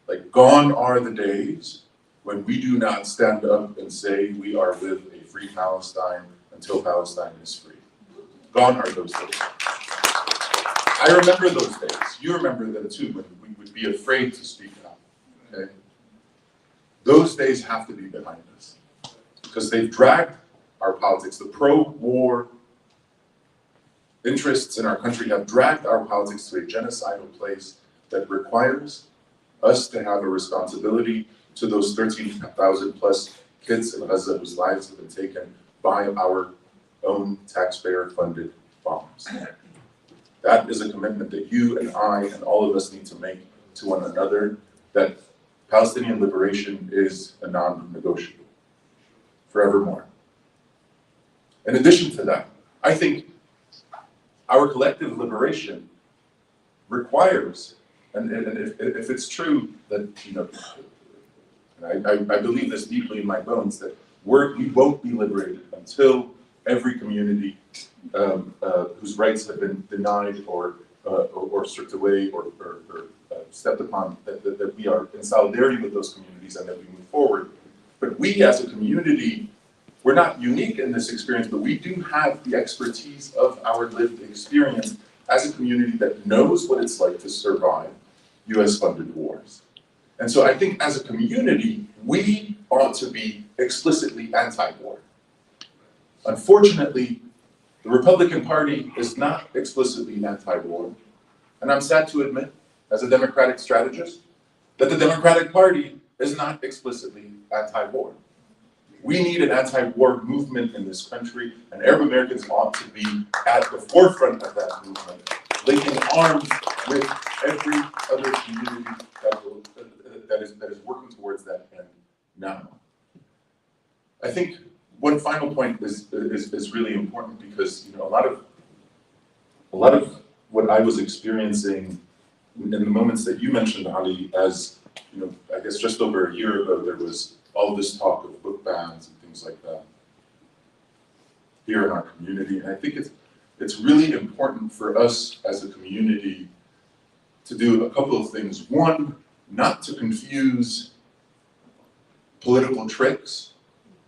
Speaker 7: Like, gone are the days when we do not stand up and say we are with a free Palestine until Palestine is free. Gone are those days. I remember those days. You remember them too, when we would be afraid to speak out. Okay? Those days have to be behind us because they've dragged our politics. The pro-war interests in our country have dragged our politics to a genocidal place that requires us to have a responsibility to those 13,000 plus kids in Gaza whose lives have been taken by our own taxpayer-funded bombs. That is a commitment that you and I and all of us need to make to one another, that Palestinian liberation is a non-negotiable, forevermore. In addition to that, I think our collective liberation requires, and if it's true that, you know, and I believe this deeply in my bones, that we won't be liberated until every community whose rights have been denied or stripped away or stepped upon, that we are in solidarity with those communities and that we move forward. But we as a community, we're not unique in this experience, but we do have the expertise of our lived experience as a community that knows what it's like to survive US-funded wars. And so I think as a community, we ought to be explicitly anti-war. Unfortunately, the Republican Party is not explicitly anti-war. And I'm sad to admit, as a Democratic strategist, that the Democratic Party is not explicitly anti-war. We need an anti-war movement in this country, and Arab Americans ought to be at the forefront of that movement, linking arms with every other community that is working towards that end now. I think one final point is really important because, you know, a lot of what I was experiencing in the moments that you mentioned, Ali, as, you know, I guess just over a year ago, there was all this talk of book bans and things like that here in our community. And I think it's really important for us as a community to do a couple of things. One, not to confuse political tricks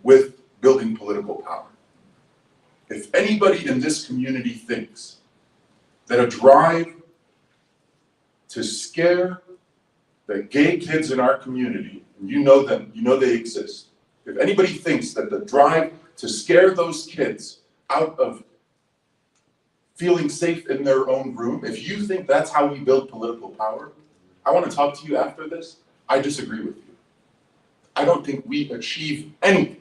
Speaker 7: with building political power. If anybody in this community thinks that a drive to scare the gay kids in our community, and you know them, you know they exist. If anybody thinks that the drive to scare those kids out of feeling safe in their own room, if you think that's how we build political power, I want to talk to you after this. I disagree with you. I don't think we achieve anything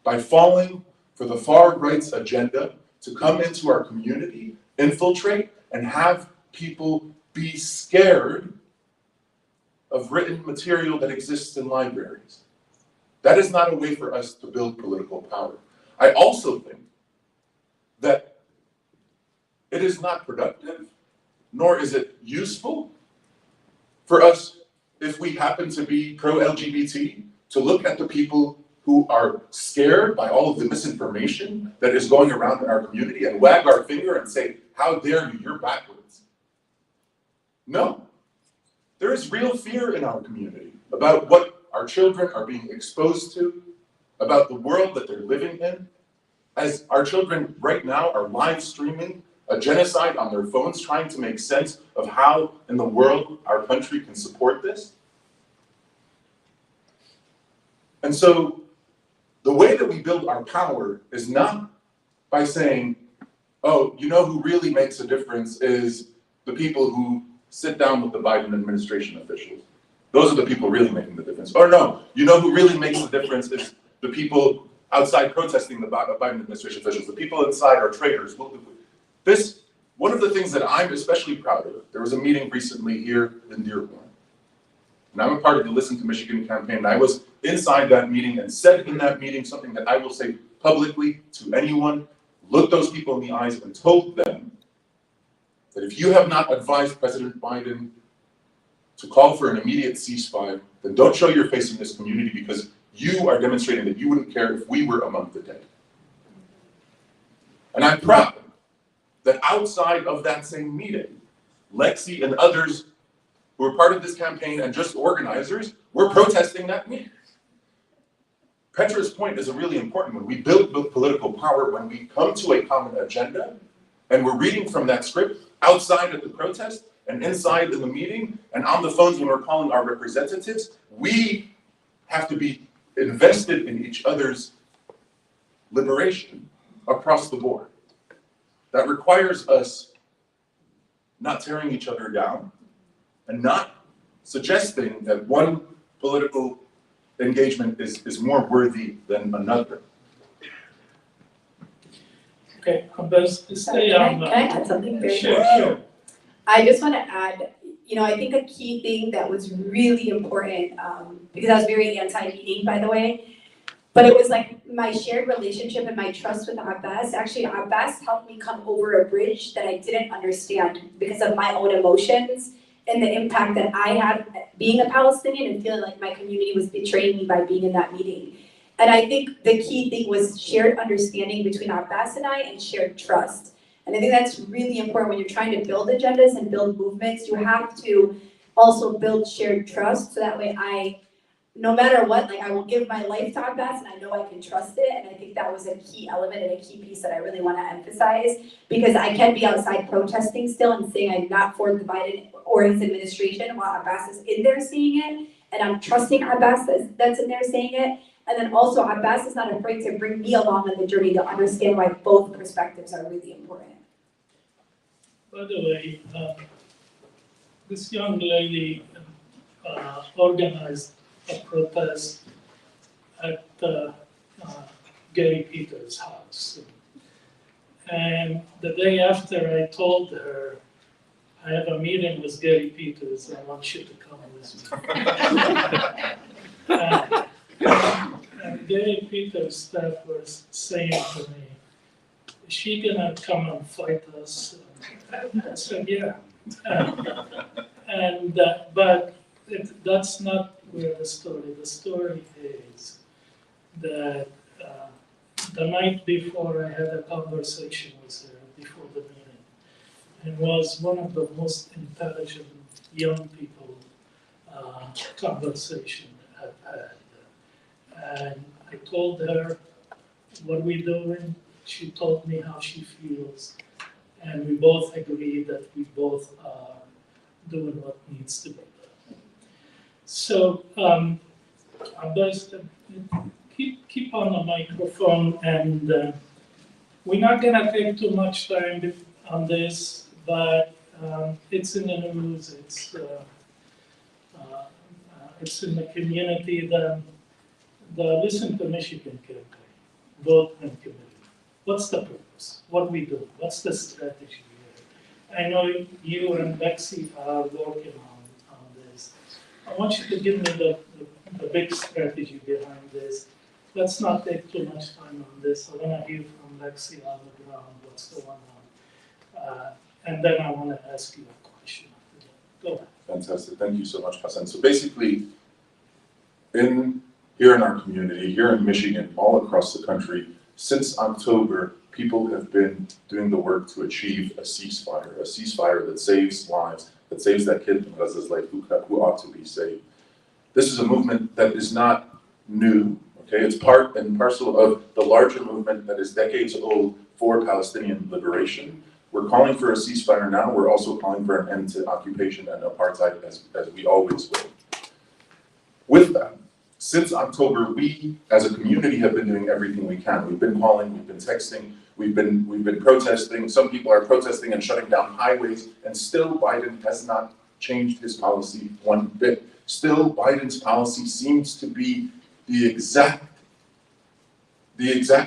Speaker 7: by falling for the far right's agenda to come into our community, infiltrate, and have people be scared of written material that exists in libraries. That is not a way for us to build political power. I also think that it is not productive, nor is it useful for us, if we happen to be pro-LGBT, to look at the people who are scared by all of the misinformation that is going around in our community and wag our finger and say, how dare you, you're backwards. No, there is real fear in our community about what our children are being exposed to, about the world that they're living in. As our children right now are live streaming a genocide on their phones, trying to make sense of how in the world our country can support this. And so the way that we build our power is not by saying, oh, you know who really makes a difference is the people who sit down with the Biden administration officials. Those are the people really making the difference. Or no, you know who really makes the difference is the people outside protesting the Biden administration officials. The people inside are traitors. One of the things that I'm especially proud of, there was a meeting recently here in Dearborn. And I'm a part of the Listen to Michigan campaign. And I was inside that meeting and said in that meeting something that I will say publicly to anyone, looked those people in the eyes and told them that if you have not advised President Biden to call for an immediate ceasefire, then don't show your face in this community because you are demonstrating that you wouldn't care if we were among the dead. And I'm proud that outside of that same meeting, Lexi and others who are part of this campaign and just organizers were protesting that meeting. Petra's point is a really important one. We build political power when we come to a common agenda and we're reading from that script outside at the protest and inside in the meeting and on the phones when we're calling our representatives. We have to be invested in each other's liberation across the board. That requires us not tearing each other down and not suggesting that one political engagement is more worthy than another.
Speaker 3: Okay, best stay
Speaker 4: Can
Speaker 3: on
Speaker 4: I
Speaker 3: that.
Speaker 4: add something very
Speaker 3: Sure,
Speaker 4: quick?
Speaker 3: sure.
Speaker 4: I just want to add, I think a key thing that was really important, because I was very anti-meeting, by the way, but it was like my shared relationship and my trust with Abbas. Actually, Abbas helped me come over a bridge that I didn't understand because of my own emotions and the impact that I had being a Palestinian and feeling like my community was betraying me by being in that meeting. And I think the key thing was shared understanding between Abbas and I and shared trust. And I think that's really important when you're trying to build agendas and build movements. You have to also build shared trust so that way no matter what, I will give my life to Abbas and I know I can trust it. And I think that was a key element and a key piece that I really want to emphasize because I can be outside protesting still and saying I'm not for the Biden or his administration while Abbas is in there saying it. And I'm trusting Abbas that's in there saying it. And then also Abbas is not afraid to bring me along on the journey to understand why both perspectives are really important.
Speaker 3: By the way, this young lady organized a protest at Gary Peters' house. And the day after I told her, I have a meeting with Gary Peters, I want you to come with me. And Gary Peters' staff was saying to me, is she gonna come and fight us? I said, yeah. But that's not where the story is that the night before I had a conversation with her before the meeting and was one of the most intelligent young people conversation I've had. And I told her what we're doing, she told me how she feels, and we both agreed that we both are doing what needs to be done. So, Abbas, keep on the microphone, and we're not gonna take too much time on this, but it's in the news, it's in the community, the Listen to Michigan campaign, vote and committee. What's the purpose? What we do? What's the strategy here? I know you and Lexi are working on this. I want you to give me the big strategy behind this. Let's not take too much time on this. I want to hear from Lexi on the ground, what's going on. And then I want to ask you a question after that. Go ahead.
Speaker 7: Fantastic, thank you so much, Hassan. So basically, here in our community, here in Michigan, all across the country, since October, people have been doing the work to achieve a ceasefire that saves lives, that saves that kid in Gaza's life who ought to be saved. This is a movement that is not new, okay? It's part and parcel of the larger movement that is decades old for Palestinian liberation. We're calling for a ceasefire now. We're also calling for an end to occupation and apartheid as we always will. With that, since October, we as a community have been doing everything we can. We've been calling, we've been texting, we've been protesting. Some people are protesting and shutting down highways, and still Biden has not changed his policy one bit. Still, Biden's policy seems to be the exact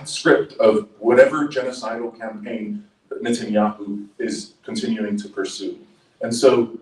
Speaker 7: script of whatever genocidal campaign that Netanyahu is continuing to pursue. And so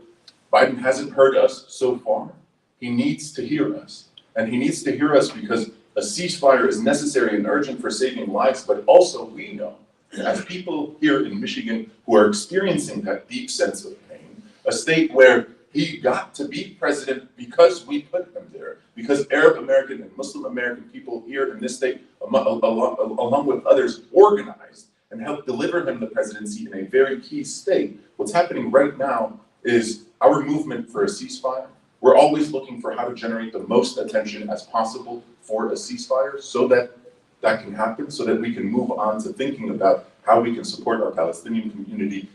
Speaker 7: Biden hasn't heard us so far. He needs to hear us. And he needs to hear us because a ceasefire is necessary and urgent for saving lives, but also we know, as people here in Michigan who are experiencing that deep sense of pain, a state where he got to be president because we put him there, because Arab American and Muslim American people here in this state, along with others, organized and helped deliver him the presidency in a very key state. What's happening right now is our movement for a ceasefire. We're always looking for how to generate the most attention as possible for a ceasefire so that that can happen, so that we can move on to thinking about how we can support our Palestinian community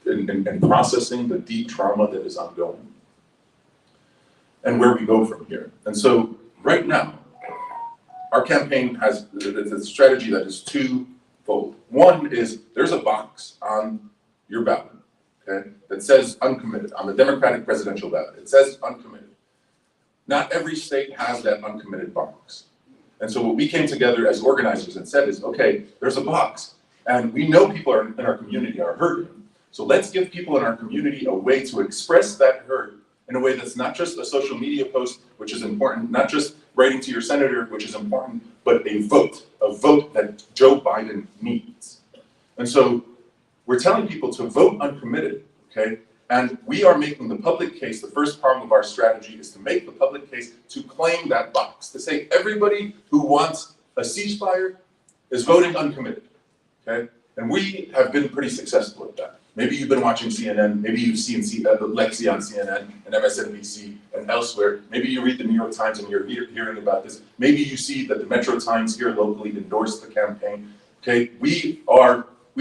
Speaker 7: in processing the deep trauma that is ongoing and where we go from here. And so right now, our campaign has a strategy that is twofold. One is there's a box on your ballot, okay, that says uncommitted, on the Democratic presidential ballot. It says uncommitted. Not every state has that uncommitted box. And so what we came together as organizers and said is, okay, there's a box, and we know people in our community are hurting. So let's give people in our community a way to express that hurt in a way that's not just a social media post, which is important, not just writing to your senator, which is important, but a vote that Joe Biden needs. And so we're telling people to vote uncommitted, okay? And we are making the public case. The first part of our strategy is to make the public case to claim that box, to say everybody who wants a ceasefire is voting uncommitted, okay? And we have been pretty successful at that. Maybe you've been watching CNN, maybe you've seen Lexi on CNN and MSNBC and elsewhere. Maybe you read the New York Times and you're hearing about this. Maybe you see that the Metro Times here locally endorsed the campaign, okay? We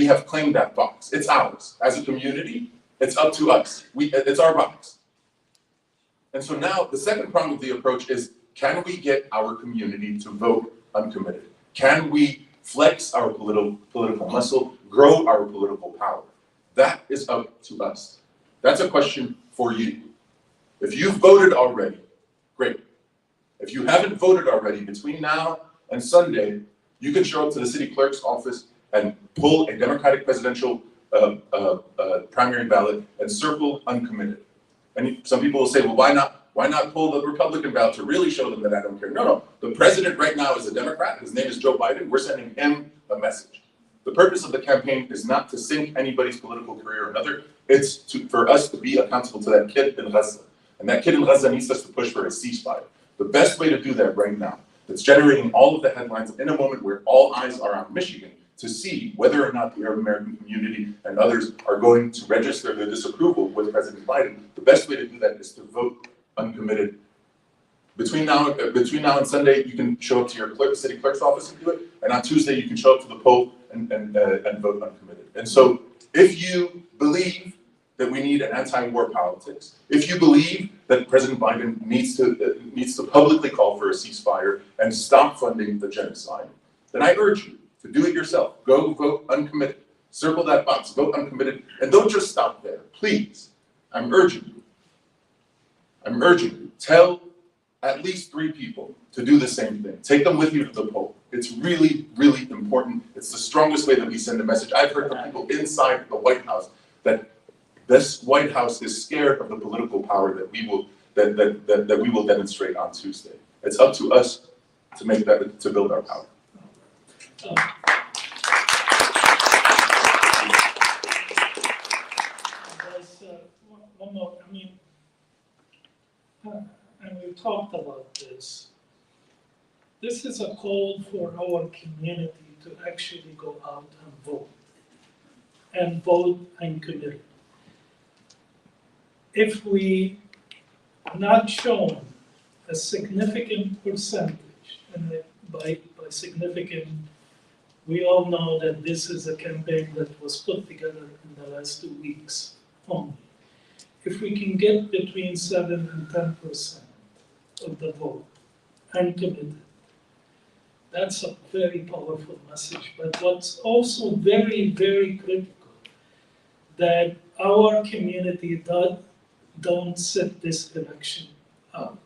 Speaker 7: have claimed that box. It's ours. As a community, it's up to us. It's our box. And so now the second prong of the approach is, can we get our community to vote uncommitted? Can we flex our political muscle, grow our political power? That is up to us. That's a question for you. If you've voted already, great. If you haven't voted already, between now and Sunday, you can show up to the city clerk's office and pull a Democratic presidential primary ballot and circle uncommitted. And some people will say, well, why not pull the Republican ballot to really show them that I don't care? No. The president right now is a Democrat. His name is Joe Biden. We're sending him a message. The purpose of the campaign is not to sink anybody's political career or another. It's for us to be accountable to that kid in Gaza. And that kid in Gaza needs us to push for a ceasefire. The best way to do that right now, that's generating all of the headlines in a moment where all eyes are on Michigan, to see whether or not the Arab American community and others are going to register their disapproval with President Biden. The best way to do that is to vote uncommitted. Between now and Sunday, you can show up to your city clerk's office and do it. And on Tuesday, you can show up to the poll and vote uncommitted. And so if you believe that we need an anti-war politics, if you believe that President Biden needs to publicly call for a ceasefire and stop funding the genocide, then I urge you to do it yourself. Go vote uncommitted. Circle that box, vote uncommitted, and don't just stop there. Please, I'm urging you. Tell at least 3 people to do the same thing. Take them with you to the poll. It's really, really important. It's the strongest way that we send a message. I've heard from people inside the White House that this White House is scared of the political power that we will demonstrate on Tuesday. It's up to us to make that, to build our power.
Speaker 3: There's one more, I mean, and we talked about this. This is a call for our community to actually go out and vote uncommitted. If we not shown a significant percentage, and by significant, we all know that this is a campaign that was put together in the last 2 weeks only. If we can get between 7 and 10% of the vote uncommitted, that's a very powerful message. But what's also very, very critical, that our community don't sit this election out.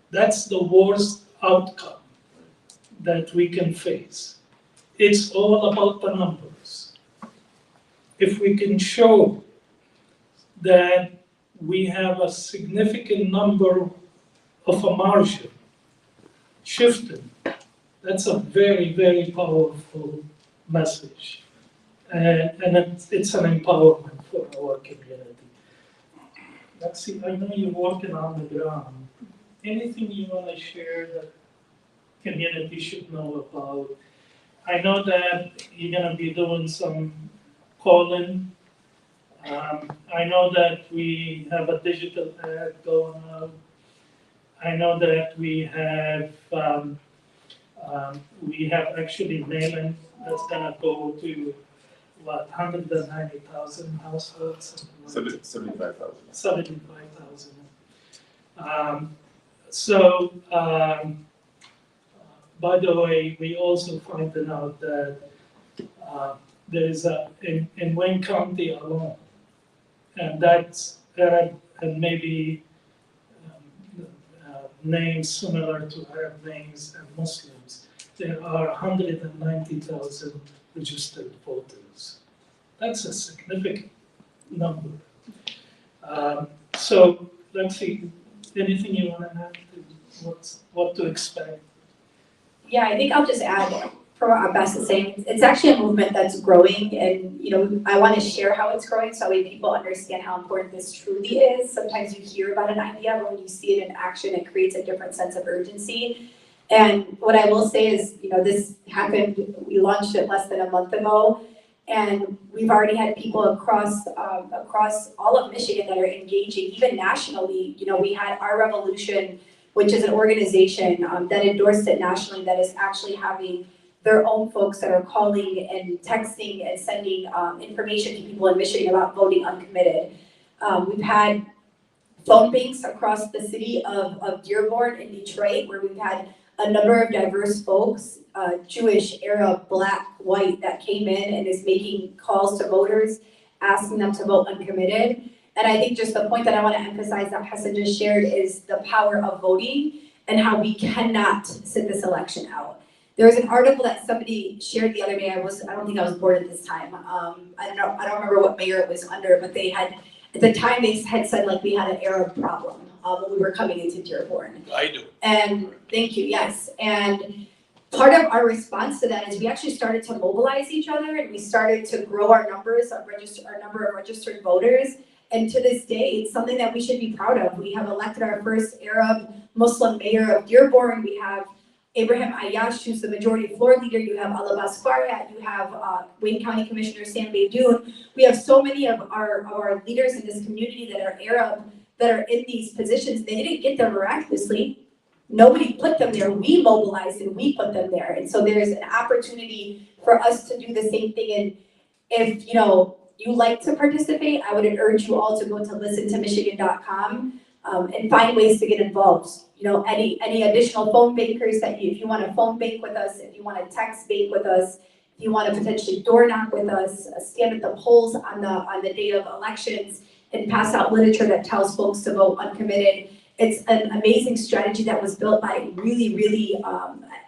Speaker 3: That's the worst outcome that we can face. It's all about the numbers. If we can show that we have a significant number of a margin shifted, that's a very, very powerful message. And it's an empowerment for our community. Let's see, I know you're working on the ground. Anything you want to share that community should know about? I know that you're going to be doing some calling. I know that we have a digital ad going out. I know that we have actually mailing that's going to go to, 190,000 households?
Speaker 7: 75,000.
Speaker 3: 75,000. By the way, we also pointed out that there is in Wayne County alone, and that's Arab and maybe names similar to Arab names and Muslims. There are 190,000 registered voters. That's a significant number. So let's see, anything you want to add to what to expect?
Speaker 4: Yeah, I think I'll just add, from what Abbas is saying, it's actually a movement that's growing, and I want to share how it's growing so that way people understand how important this truly is. Sometimes you hear about an idea, but when you see it in action, it creates a different sense of urgency. And what I will say is, this happened, we launched it less than a month ago, and we've already had people across all of Michigan that are engaging, even nationally. We had Our Revolution, which is an organization that endorsed it nationally, that is actually having their own folks that are calling and texting and sending information to people in Michigan about voting uncommitted. We've had phone banks across the city of Dearborn and Detroit, where we've had a number of diverse folks, Jewish, Arab, Black, white, that came in and is making calls to voters, asking them to vote uncommitted. And I think just the point that I want to emphasize that Hassan just shared is the power of voting and how we cannot sit this election out. There was an article that somebody shared the other day. I don't think I was born at this time. I don't remember what mayor it was under, but they had, at the time they had said like we had an Arab problem when we were coming into Dearborn.
Speaker 8: I do.
Speaker 4: And thank you, yes. And part of our response to that is we actually started to mobilize each other, and we started to grow our numbers of our number of registered voters. And to this day, it's something that we should be proud of. We have elected our first Arab Muslim mayor of Dearborn. We have Abraham Ayash, who's the majority floor leader. You have Alabas Faryat. You have Wayne County Commissioner Sam Beydoun. We have so many of our leaders in this community that are Arab, that are in these positions. They didn't get there miraculously. Nobody put them there. We mobilized and we put them there. And so there's an opportunity for us to do the same thing. And if you like to participate, I would urge you all to go to listentomichigan.com and find ways to get involved. Any additional phone bankers that if you want to phone bank with us, if you want to text bank with us, if you want to potentially door knock with us, stand at the polls on the day of elections and pass out literature that tells folks to vote uncommitted. It's an amazing strategy that was built by really, really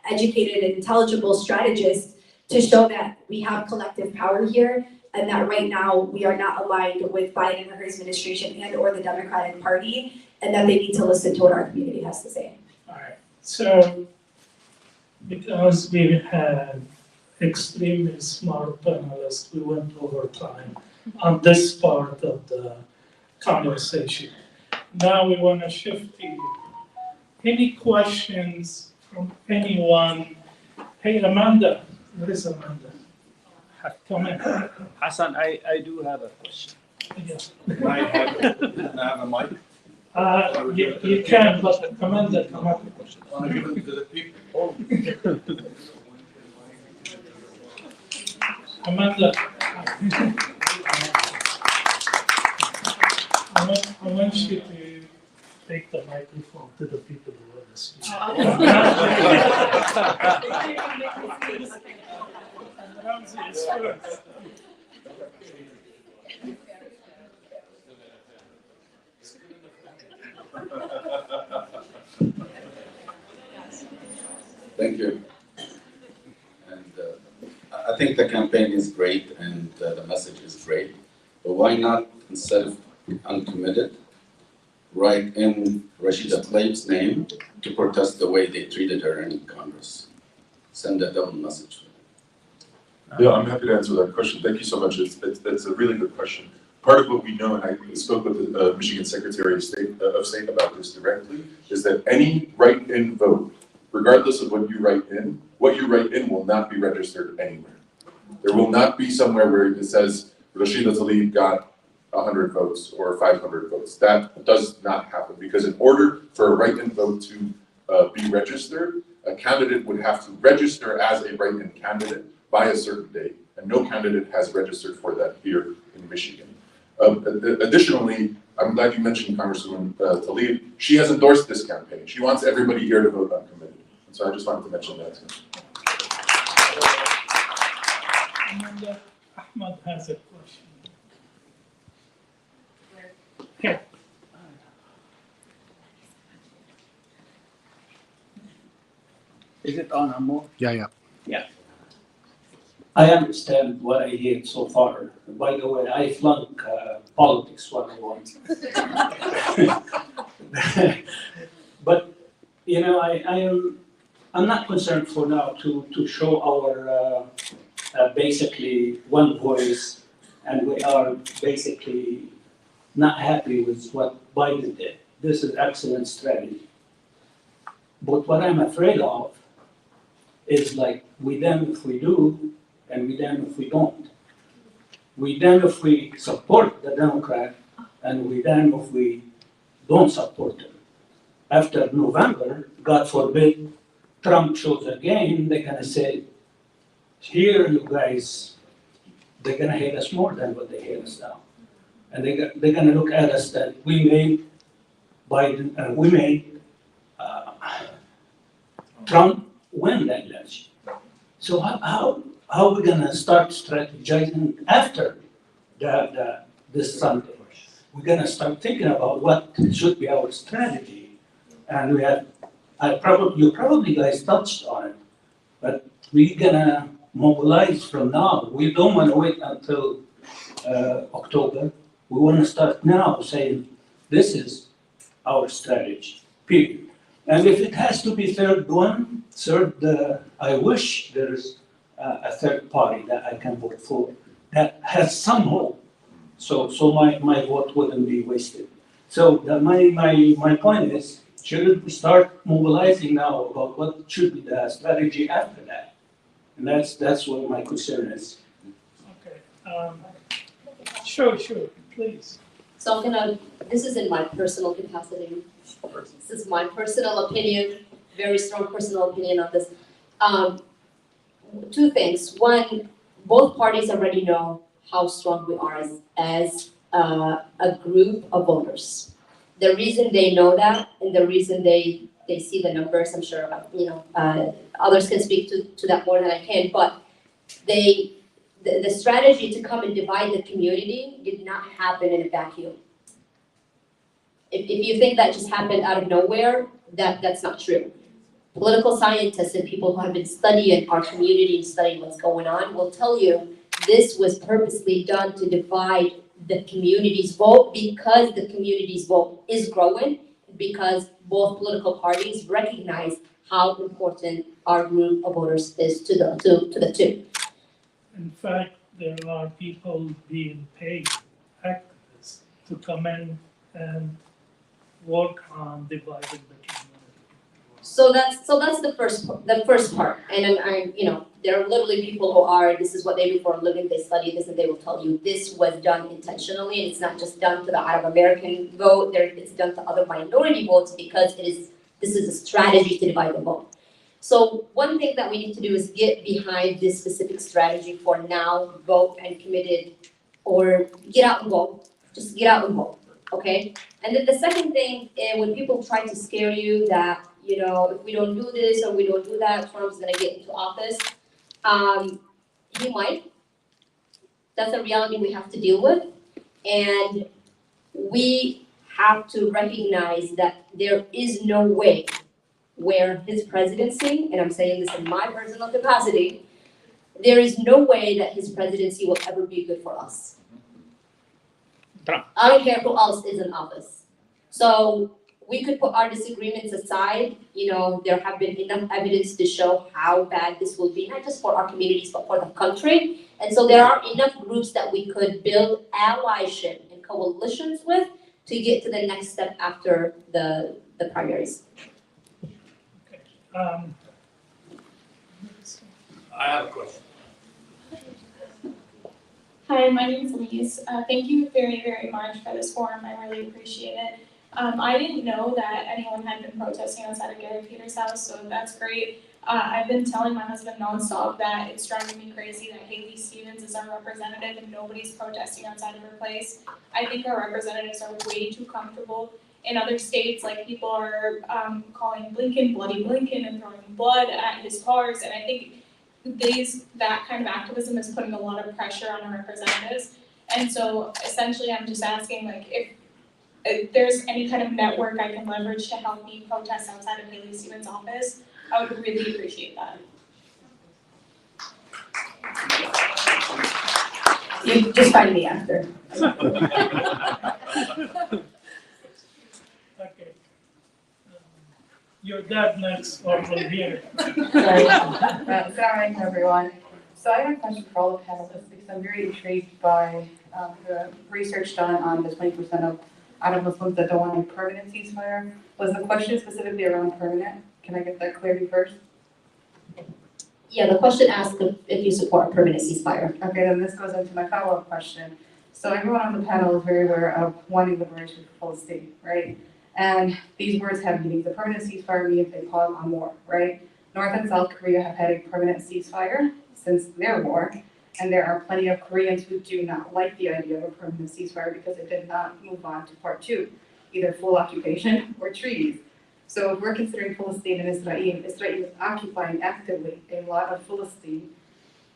Speaker 4: educated and intelligible strategists to show that we have collective power here, and that right now we are not aligned with Biden or his administration and or the Democratic Party. and that they need to listen to what our community has to say.
Speaker 3: All right, so because we had extremely smart panelists, we went over time on this part of the conversation. Now we want to shift to you. Any questions from anyone? Hey, Amanda, where is Amanda? Come in.
Speaker 2: Hassan, I do have a question.
Speaker 3: Yeah.
Speaker 2: I have a mic.
Speaker 3: You can, but Amanda, come up.
Speaker 2: Want to give it to the people?
Speaker 3: Amanda. I want you to take the microphone to the people who are listening. And Ramzi is first.
Speaker 8: Thank you. And I think the campaign is great and the message is great, but why not, instead of uncommitted, write in Rashida Tlaib's name to protest the way they treated her in Congress? Send a double message.
Speaker 7: Yeah, I'm happy to answer that question. Thank you so much. It's a really good question. Part of what we know, and I spoke with the Michigan Secretary of State about this directly, is that any write-in vote, regardless of what you write in will not be registered anywhere. There will not be somewhere where it says Rashida Tlaib got 100 votes or 500 votes. That does not happen, because in order for a write-in vote to be registered, a candidate would have to register as a write-in candidate by a certain date, and no candidate has registered for that here in Michigan. Additionally, I'm glad you mentioned Congresswoman Tlaib. She has endorsed this campaign. She wants everybody here to vote uncommitted. And so I just wanted to mention that too.
Speaker 3: And Ahmad has a question. Here.
Speaker 2: Is it on, Amor?
Speaker 9: Yeah.
Speaker 10: I understand what I hear so far. By the way, I flunk politics 101. But, you know, I'm not concerned for now to show our basically one voice, and we are basically not happy with what Biden did. This is excellent strategy. But what I'm afraid of is, like, we damn if we do, and we damn if we don't. We damn if we support the Democrat, and we damn if we don't support him. After November, God forbid, Trump shows again, they're gonna say, here, you guys, they're gonna hate us more than what they hate us now. And they're gonna look at us that we made Biden, we made Trump win that election. So how are we gonna start strategizing after this Sunday? We're gonna start thinking about what should be our strategy. And you probably guys touched on it, but we're gonna mobilize from now. We don't wanna wait until October. We wanna start now saying, this is our strategy, period. And if it has to be third, I wish there's a third party that I can vote for that has some hope. So my vote wouldn't be wasted. So my point is, should we start mobilizing now about what should be the strategy after that? And that's what my concern is.
Speaker 3: Okay. Sure, please.
Speaker 6: So this is in my personal capacity. This is my personal opinion, very strong personal opinion on this. Two things. One, both parties already know how strong we are as a group of voters. The reason they know that, and the reason they see the numbers, I'm sure, others can speak to that more than I can, but the strategy to come and divide the community did not happen in a vacuum. If you think that just happened out of nowhere, that's not true. Political scientists and people who have been studying our community and studying what's going on will tell you this was purposely done to divide the community's vote, because the community's vote is growing because both political parties recognize how important our group of voters is to the two.
Speaker 3: In fact, there are people being paid, activists, to come in and work on dividing the community.
Speaker 6: So that's the first part, and I'm there are literally people who are, this is what they do for a living, they study this, and they will tell you this was done intentionally, and it's not just done to the Arab American vote, it's done to other minority votes because this is a strategy to divide the vote. So one thing that we need to do is get behind this specific strategy for now, vote and committed, or get out and vote, just get out and vote, okay? And then the second thing, when people try to scare you that, if we don't do this or we don't do that, Trump's gonna get into office, he might. That's a reality we have to deal with. And we have to recognize that there is no way where his presidency, and I'm saying this in my personal capacity, there is no way that his presidency will ever be good for us.
Speaker 2: Trump.
Speaker 6: I don't care who else is in office. So we could put our disagreements aside. There have been enough evidence to show how bad this will be, not just for our communities, but for the country. And so there are enough groups that we could build allyship and coalitions with to get to the next step after the primaries.
Speaker 2: I have a question.
Speaker 9: Hi, my name is Louise. Thank you very, very much for this forum. I really appreciate it. I didn't know that anyone had been protesting outside of Gary Peters' house, so that's great. I've been telling my husband nonstop that it's driving me crazy that Haley Stevens is our representative and nobody's protesting outside of her place. I think our representatives are way too comfortable. In other states, like, people are calling Blinken Bloody Blinken and throwing blood at his cars, and I think that kind of activism is putting a lot of pressure on our representatives. And so essentially I'm just asking, like, if there's any kind of network I can leverage to help me protest outside of Haley Stevens' office, I would really appreciate that.
Speaker 4: You just find me after.
Speaker 3: Okay. Your dad next, or from here.
Speaker 11: Assalamualaikum everyone. So I have a question for all the panelists because I'm very intrigued by the research done on the 20% of Arab Muslims that don't want a permanent ceasefire. Was the question specifically around permanent? Can I get that clarity first?
Speaker 6: Yeah, the question asked if you support a permanent ceasefire.
Speaker 11: Okay, then this goes into my follow-up question. So everyone on the panel is very aware of wanting liberation for Palestine, right? And these words have meanings. A permanent ceasefire means a pause on war, right? North and South Korea have had a permanent ceasefire since their war, and there are plenty of Koreans who do not like the idea of a permanent ceasefire because it did not move on to part two, either full occupation or treaties. So if we're considering Palestine and Israel is occupying actively a lot of Palestine.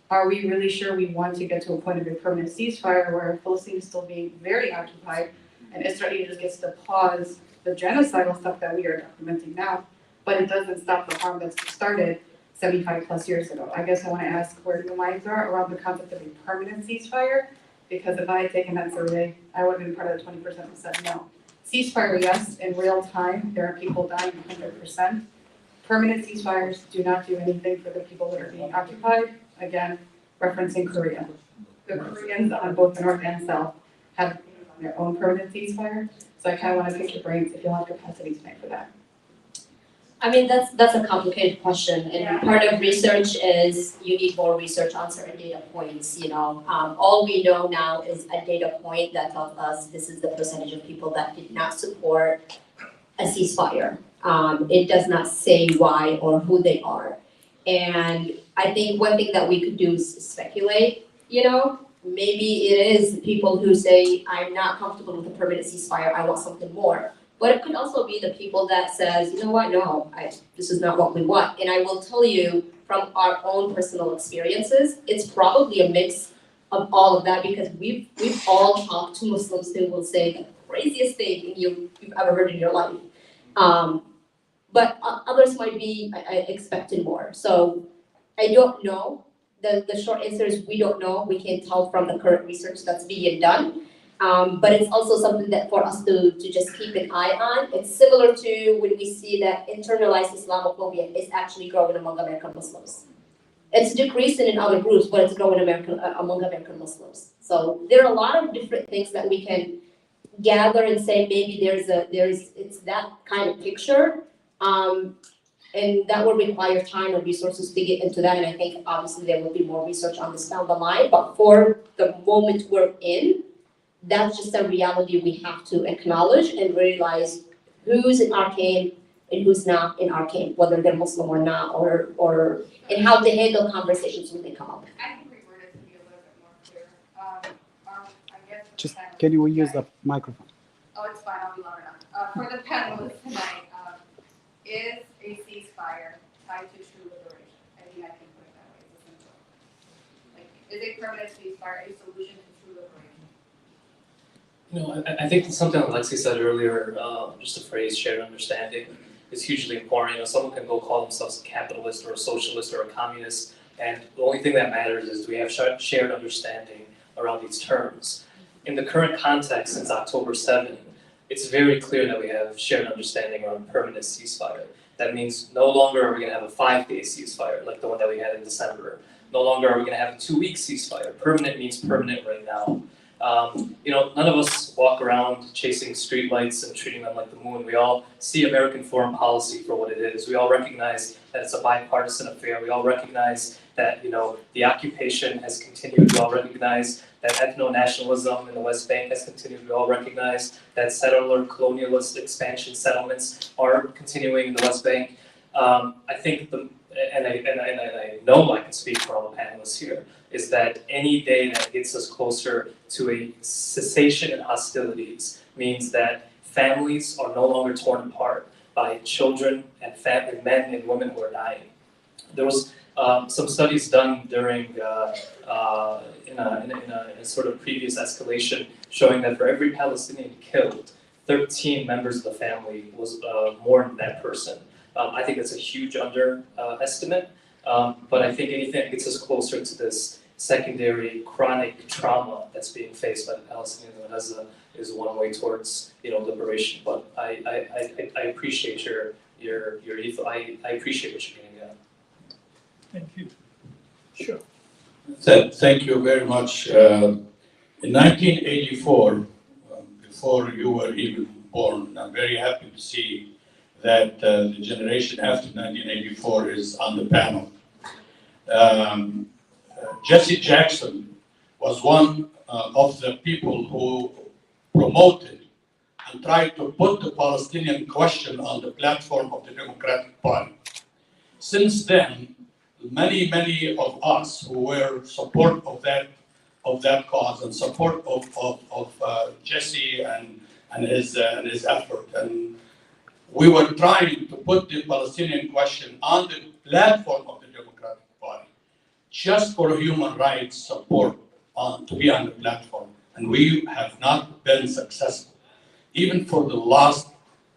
Speaker 11: Are we really sure we want to get to a point of a permanent ceasefire where Palestine is still being very occupied and Israel just gets to pause the genocidal stuff that we are documenting now, but it doesn't stop the harm that's started 75 plus years ago? I guess I want to ask where your minds are around the concept of a permanent ceasefire, because if I had taken that survey, I would have been part of the 20% who said no. Ceasefire, yes, in real time, there are people dying 100%. Permanent ceasefires do not do anything for the people that are being occupied. Again, referencing Korea. The Koreans on both the North and South have their own permanent ceasefire. So I kind of want to pick your brains if you'll have capacity to make for that.
Speaker 6: I mean, that's a complicated question, and part of research is you need more research on certain data points, All we know now is a data point that tells us this is the percentage of people that did not support a ceasefire. It does not say why or who they are. And I think one thing that we could do is speculate, maybe it is people who say, I'm not comfortable with a permanent ceasefire, I want something more. But it could also be the people that says, you know what, no, this is not what we want. And I will tell you from our own personal experiences, it's probably a mix of all of that, because we've all talked to Muslims who will say the craziest thing you've ever heard in your life. But others might be expecting more. So I don't know. The short answer is we don't know. We can't tell from the current research that's being done. But it's also something that for us to just keep an eye on. It's similar to when we see that internalized Islamophobia is actually growing among American Muslims. It's decreasing in other groups, but it's growing among American Muslims. So there are a lot of different things that we can gather and say maybe it's that kind of picture. And that will require time and resources to get into that. And I think obviously there will be more research on this down the line. But for the moment we're in, that's just a reality we have to acknowledge and realize who's in arcane and who's not in arcane, whether they're Muslim or not, or and how to handle conversations when they come up.
Speaker 11: I think we worded to be a little bit more clear. I guess for
Speaker 12: Just
Speaker 11: the panel
Speaker 12: can you use
Speaker 11: tonight-
Speaker 12: the microphone?
Speaker 11: Oh, it's fine, I'll be loud enough. For the panelists tonight, is a ceasefire tied to true liberation? I think I can put it that way, it's simple. Like, is a permanent ceasefire a solution to true liberation?
Speaker 5: You know, I think something that Lexi said earlier, just the phrase shared understanding is hugely important. You know, someone can go call themselves a capitalist or a socialist or a communist, and the only thing that matters is do we have shared understanding around these terms. In the current context, since October 7, it's very clear that we have shared understanding around permanent ceasefire. That means no longer are we going to have a 5-day ceasefire like the one that we had in December. No longer are we going to have a 2-week ceasefire. Permanent means permanent right now. You know, none of us walk around chasing streetlights and treating them like the moon. We all see American foreign policy for what it is. We all recognize that it's a bipartisan affair. We all recognize that, you know, the occupation has continued. We all recognize that ethno-nationalism in the West Bank has continued. We all recognize that settler colonialist expansion settlements are continuing in the West Bank. I think and I know I can speak for all the panelists here, is that any day that gets us closer to a cessation in hostilities means that families are no longer torn apart by children and men and women who are dying. There was some studies done during in a sort of previous escalation showing that for every Palestinian killed, 13 members of the family was mourned that person. I think that's a huge underestimate, but I think anything that gets us closer to this secondary chronic trauma that's being faced by the Palestinians is one way towards, you know, liberation. But I appreciate your ethos. I appreciate what you're getting at.
Speaker 3: Thank you. Sure.
Speaker 10: Thank you very much. In 1984, before you were even born, I'm very happy to see that the generation after 1984 is on the panel. Jesse Jackson was one of the people who promoted and tried to put the Palestinian question on the platform of the Democratic Party. Since then, many of us who were support of that cause and support of Jesse and his effort, and we were trying to put the Palestinian question on the platform of the Democratic Party, just for human rights support to be on the platform, and we have not been successful. Even for the last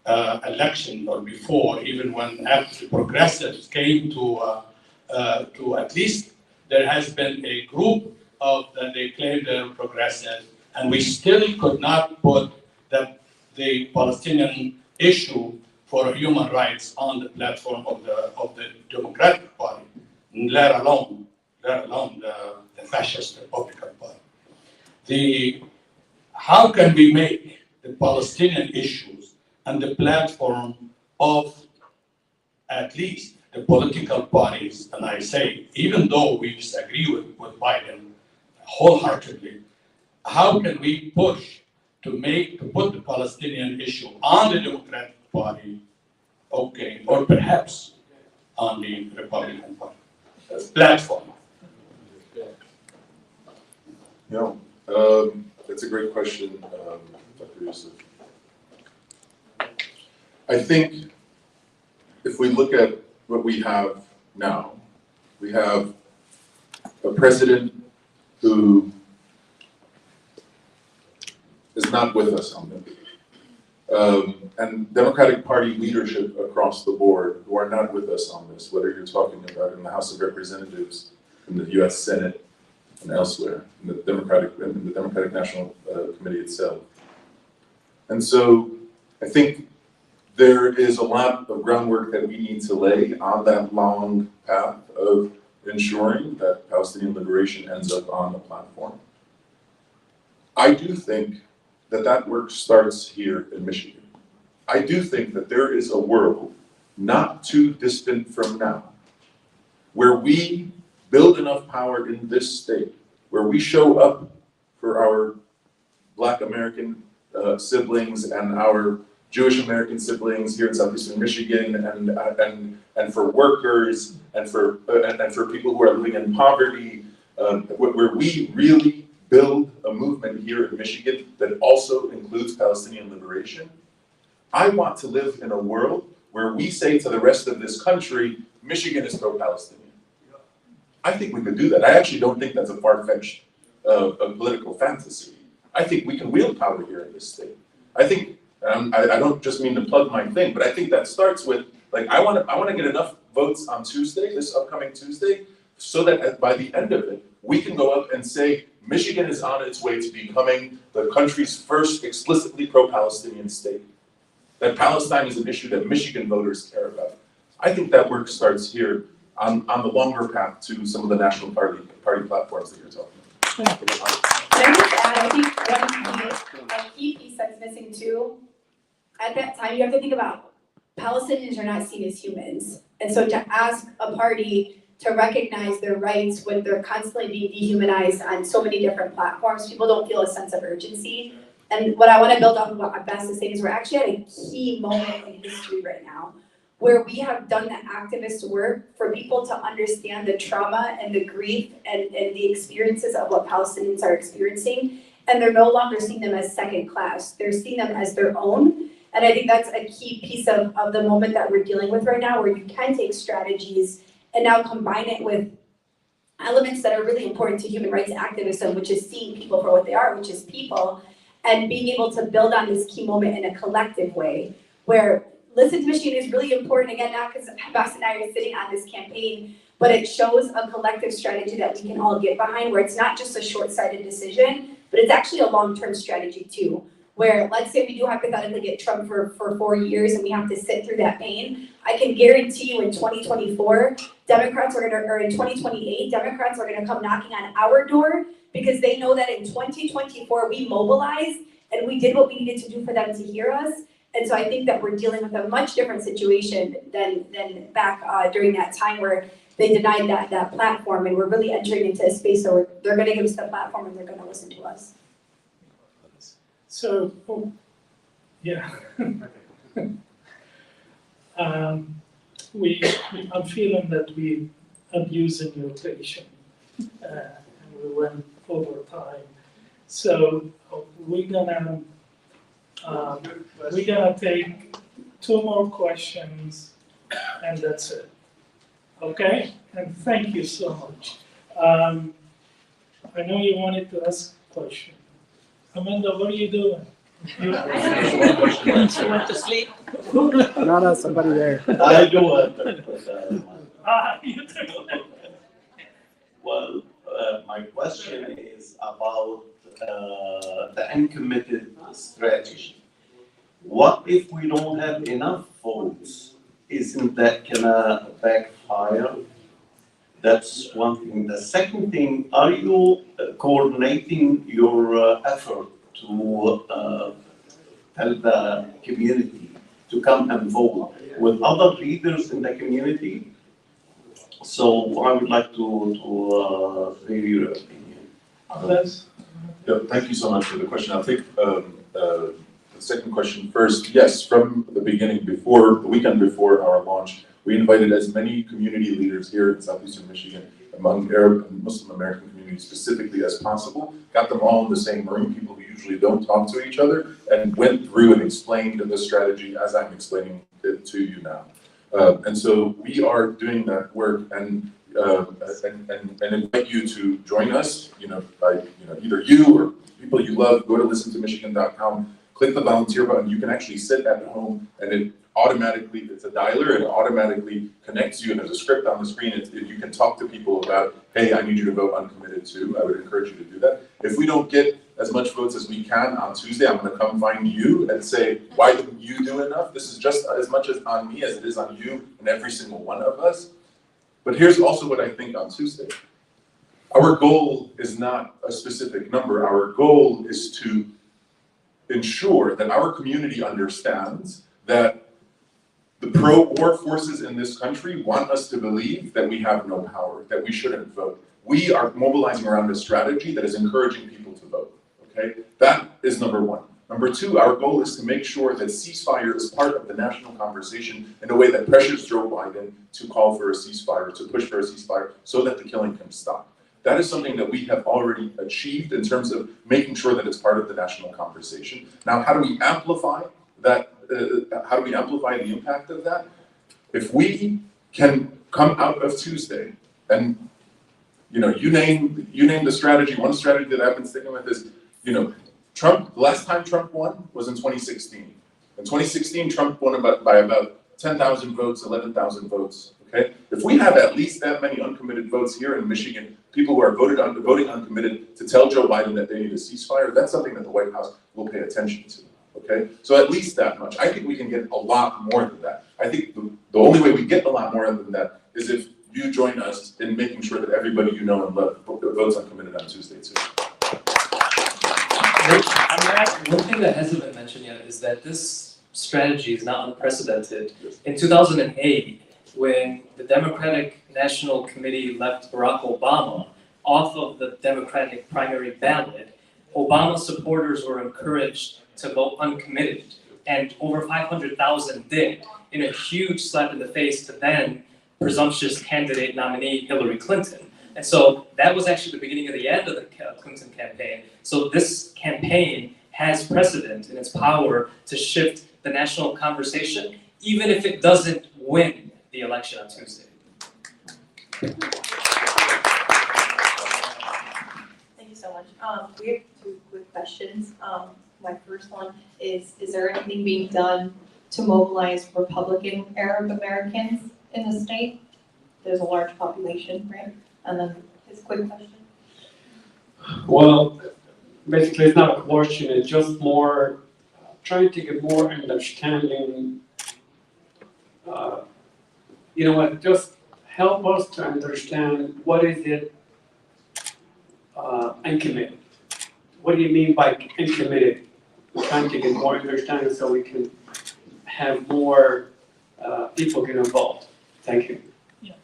Speaker 10: election or before, even when after the progressives came to at least there has been a group of that they claim they're progressive, and we still could not put the Palestinian issue for human rights on the platform of the Democratic Party, let alone the fascist Republican Party. How can we make the Palestinian issues and the platform of at least the political parties, and I say, even though we disagree with Biden wholeheartedly, how can we push to put the Palestinian issue on the Democratic Party, okay, or perhaps on the Republican Party platform?
Speaker 7: Yeah, that's a great question, Dr. Yusuf. I think if we look at what we have now, we have a president who is not with us on this. And Democratic Party leadership across the board who are not with us on this, whether you're talking about in the House of Representatives, in the US Senate, and elsewhere in the Democratic National Committee itself. And so I think there is a lot of groundwork that we need to lay on that long path of ensuring that Palestinian liberation ends up on the platform. I do think that that work starts here in Michigan. I do think that there is a world not too distant from now where we build enough power in this state, where we show up for our Black American siblings and our Jewish American siblings here in Southeastern Michigan, and for workers and for people who are living in poverty, where we really build a movement here in Michigan that also includes Palestinian liberation. I want to live in a world where we say to the rest of this country, Michigan is pro-Palestinian. I think we could do that. I actually don't think that's a far-fetched political fantasy. I think we can wield power here in this state. I think, I don't just mean to plug my thing, but I think that starts with, like, I want to get enough votes on Tuesday, this upcoming Tuesday, so that by the end of it, we can go up and say, Michigan is on its way to becoming the country's first explicitly pro-Palestinian state. That Palestine is an issue that Michigan voters care about. I think that work starts here on the longer path to some of the national party platforms that you're talking about.
Speaker 4: Can I just add, I think a key piece that's missing too, at that time, you have to think about Palestinians are not seen as humans. And so to ask a party to recognize their rights when they're constantly being dehumanized on so many different platforms, people don't feel a sense of urgency. And what I want to build off of what Abbas is saying is we're actually at a key moment in history right now where we have done the activist work for people to understand the trauma and the grief and the experiences of what Palestinians are experiencing. And they're no longer seeing them as second class. They're seeing them as their own. And I think that's a key piece of the moment that we're dealing with right now, where you can take strategies and now combine it with elements that are really important to human rights activism, which is seeing people for what they are, which is people, and being able to build on this key moment in a collective way, where Listen to Michigan is really important, again, not because Abbas and I are sitting on this campaign, but it shows a collective strategy that we can all get behind, where it's not just a short-sighted decision, but it's actually a long-term strategy too, where let's say we do hypothetically get Trump for 4 years and we have to sit through that pain. I can guarantee you in 2024, Democrats are gonna, or in 2028, Democrats are gonna come knocking on our door because they know that in 2024, we mobilized and we did what we needed to do for them to hear us. And so I think that we're dealing with a much different situation than back during that time where they denied that platform, and we're really entering into a space where they're gonna give us the platform and they're gonna listen to us.
Speaker 3: So, yeah. I'm feeling that we abusing your patience, and we went over time. So we're gonna take 2 more questions, and that's it. Okay? And thank you so much. I know you wanted to ask a question. Amanda, what are you doing?
Speaker 12: She went to sleep. No, somebody there.
Speaker 13: I do it.
Speaker 3: You do.
Speaker 13: Well, my question is about the uncommitted strategy. What if we don't have enough votes? Isn't that gonna backfire? That's one thing. The second thing, are you coordinating your effort to tell the community to come and vote with other leaders in the community? So I would like to hear your opinion.
Speaker 7: Yeah, thank you so much for the question. I'll take the second question first. Yes, from the beginning, the weekend before our launch, we invited as many community leaders here in Southeastern Michigan, among Arab and Muslim American communities specifically as possible, got them all in the same room, people who usually don't talk to each other, and went through and explained the strategy as I'm explaining it to you now. And so we are doing that work and invite you to join us, either you or people you love, go to listentomichigan.com, click the volunteer button. You can actually sit at home and automatically, it's a dialer, it automatically connects you, and there's a script on the screen, you can talk to people about, hey, I need you to vote uncommitted too. I would encourage you to do that. If we don't get as much votes as we can on Tuesday, I'm gonna come find you and say, why didn't you do enough? This is just as much as on me as it is on you and every single one of us. But here's also what I think on Tuesday. Our goal is not a specific number. Our goal is to ensure that our community understands that the pro-war forces in this country want us to believe that we have no power, that we shouldn't vote. We are mobilizing around a strategy that is encouraging people to vote, okay? That is number one. Number two, our goal is to make sure that ceasefire is part of the national conversation in a way that pressures Joe Biden to call for a ceasefire, to push for a ceasefire, so that the killing can stop. That is something that we have already achieved in terms of making sure that it's part of the national conversation. Now, how do we amplify that? How do we amplify the impact of that? If we can come out of Tuesday and, you name the strategy. One strategy that I've been sticking with is, Trump, the last time Trump won was in 2016. In 2016, Trump won by about 10,000 votes, 11,000 votes, okay? If we have at least that many uncommitted votes here in Michigan, people who are voting uncommitted to tell Joe Biden that they need a ceasefire, that's something that the White House will pay attention to, okay? So at least that much. I think we can get a lot more than that. I think the only way we get a lot more than that is if you join us in making sure that everybody you know and love votes uncommitted on Tuesday too.
Speaker 5: One thing that hasn't been mentioned yet is that this strategy is not unprecedented. In 2008, when the Democratic National Committee left Barack Obama off of the Democratic primary ballot, Obama supporters were encouraged to vote uncommitted, and over 500,000 did, in a huge slap in the face to then presumptuous candidate nominee Hillary Clinton. And so that was actually the beginning of the end of the Clinton campaign. So this campaign has precedent in its power to shift the national conversation, even if it doesn't win the election on Tuesday.
Speaker 14: Thank you so much. We have two quick questions. My first one is there anything being done to mobilize Republican Arab Americans in the state? There's a large population, right? And then his quick question.
Speaker 15: Well, basically it's not a question, it's just more trying to get more understanding. Just help us to understand what is it uncommitted. What do you mean by uncommitted? We're trying to get more understanding so we can have more people get involved. Thank you.
Speaker 3: Yeah,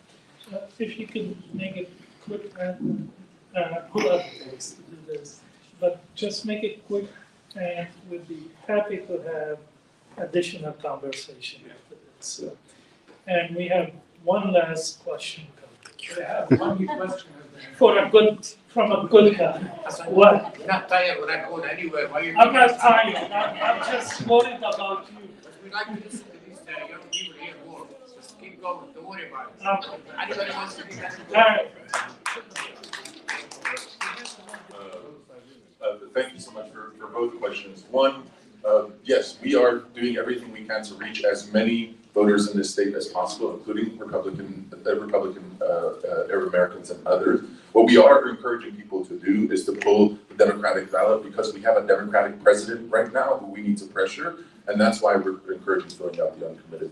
Speaker 3: so if you could make it quick, who else wants to do this? But just make it quick, and we'd be happy to have additional conversation after this. And we have one last question.
Speaker 2: I have one question.
Speaker 3: From a good guy. What?
Speaker 2: You're not tired, we're not going anywhere. Why you?
Speaker 3: I'm not tired. I'm just worried about you.
Speaker 2: We like to listen to these young people here more. Just keep going. Don't worry about it.
Speaker 3: Okay.
Speaker 2: Anybody wants to be
Speaker 3: All right.
Speaker 7: Thank you so much for both questions. One, yes, we are doing everything we can to reach as many voters in this state as possible, including Republican Arab Americans and others. What we are encouraging people to do is to pull the Democratic ballot because we have a Democratic president right now who we need to pressure, and that's why we're encouraging filling out the uncommitted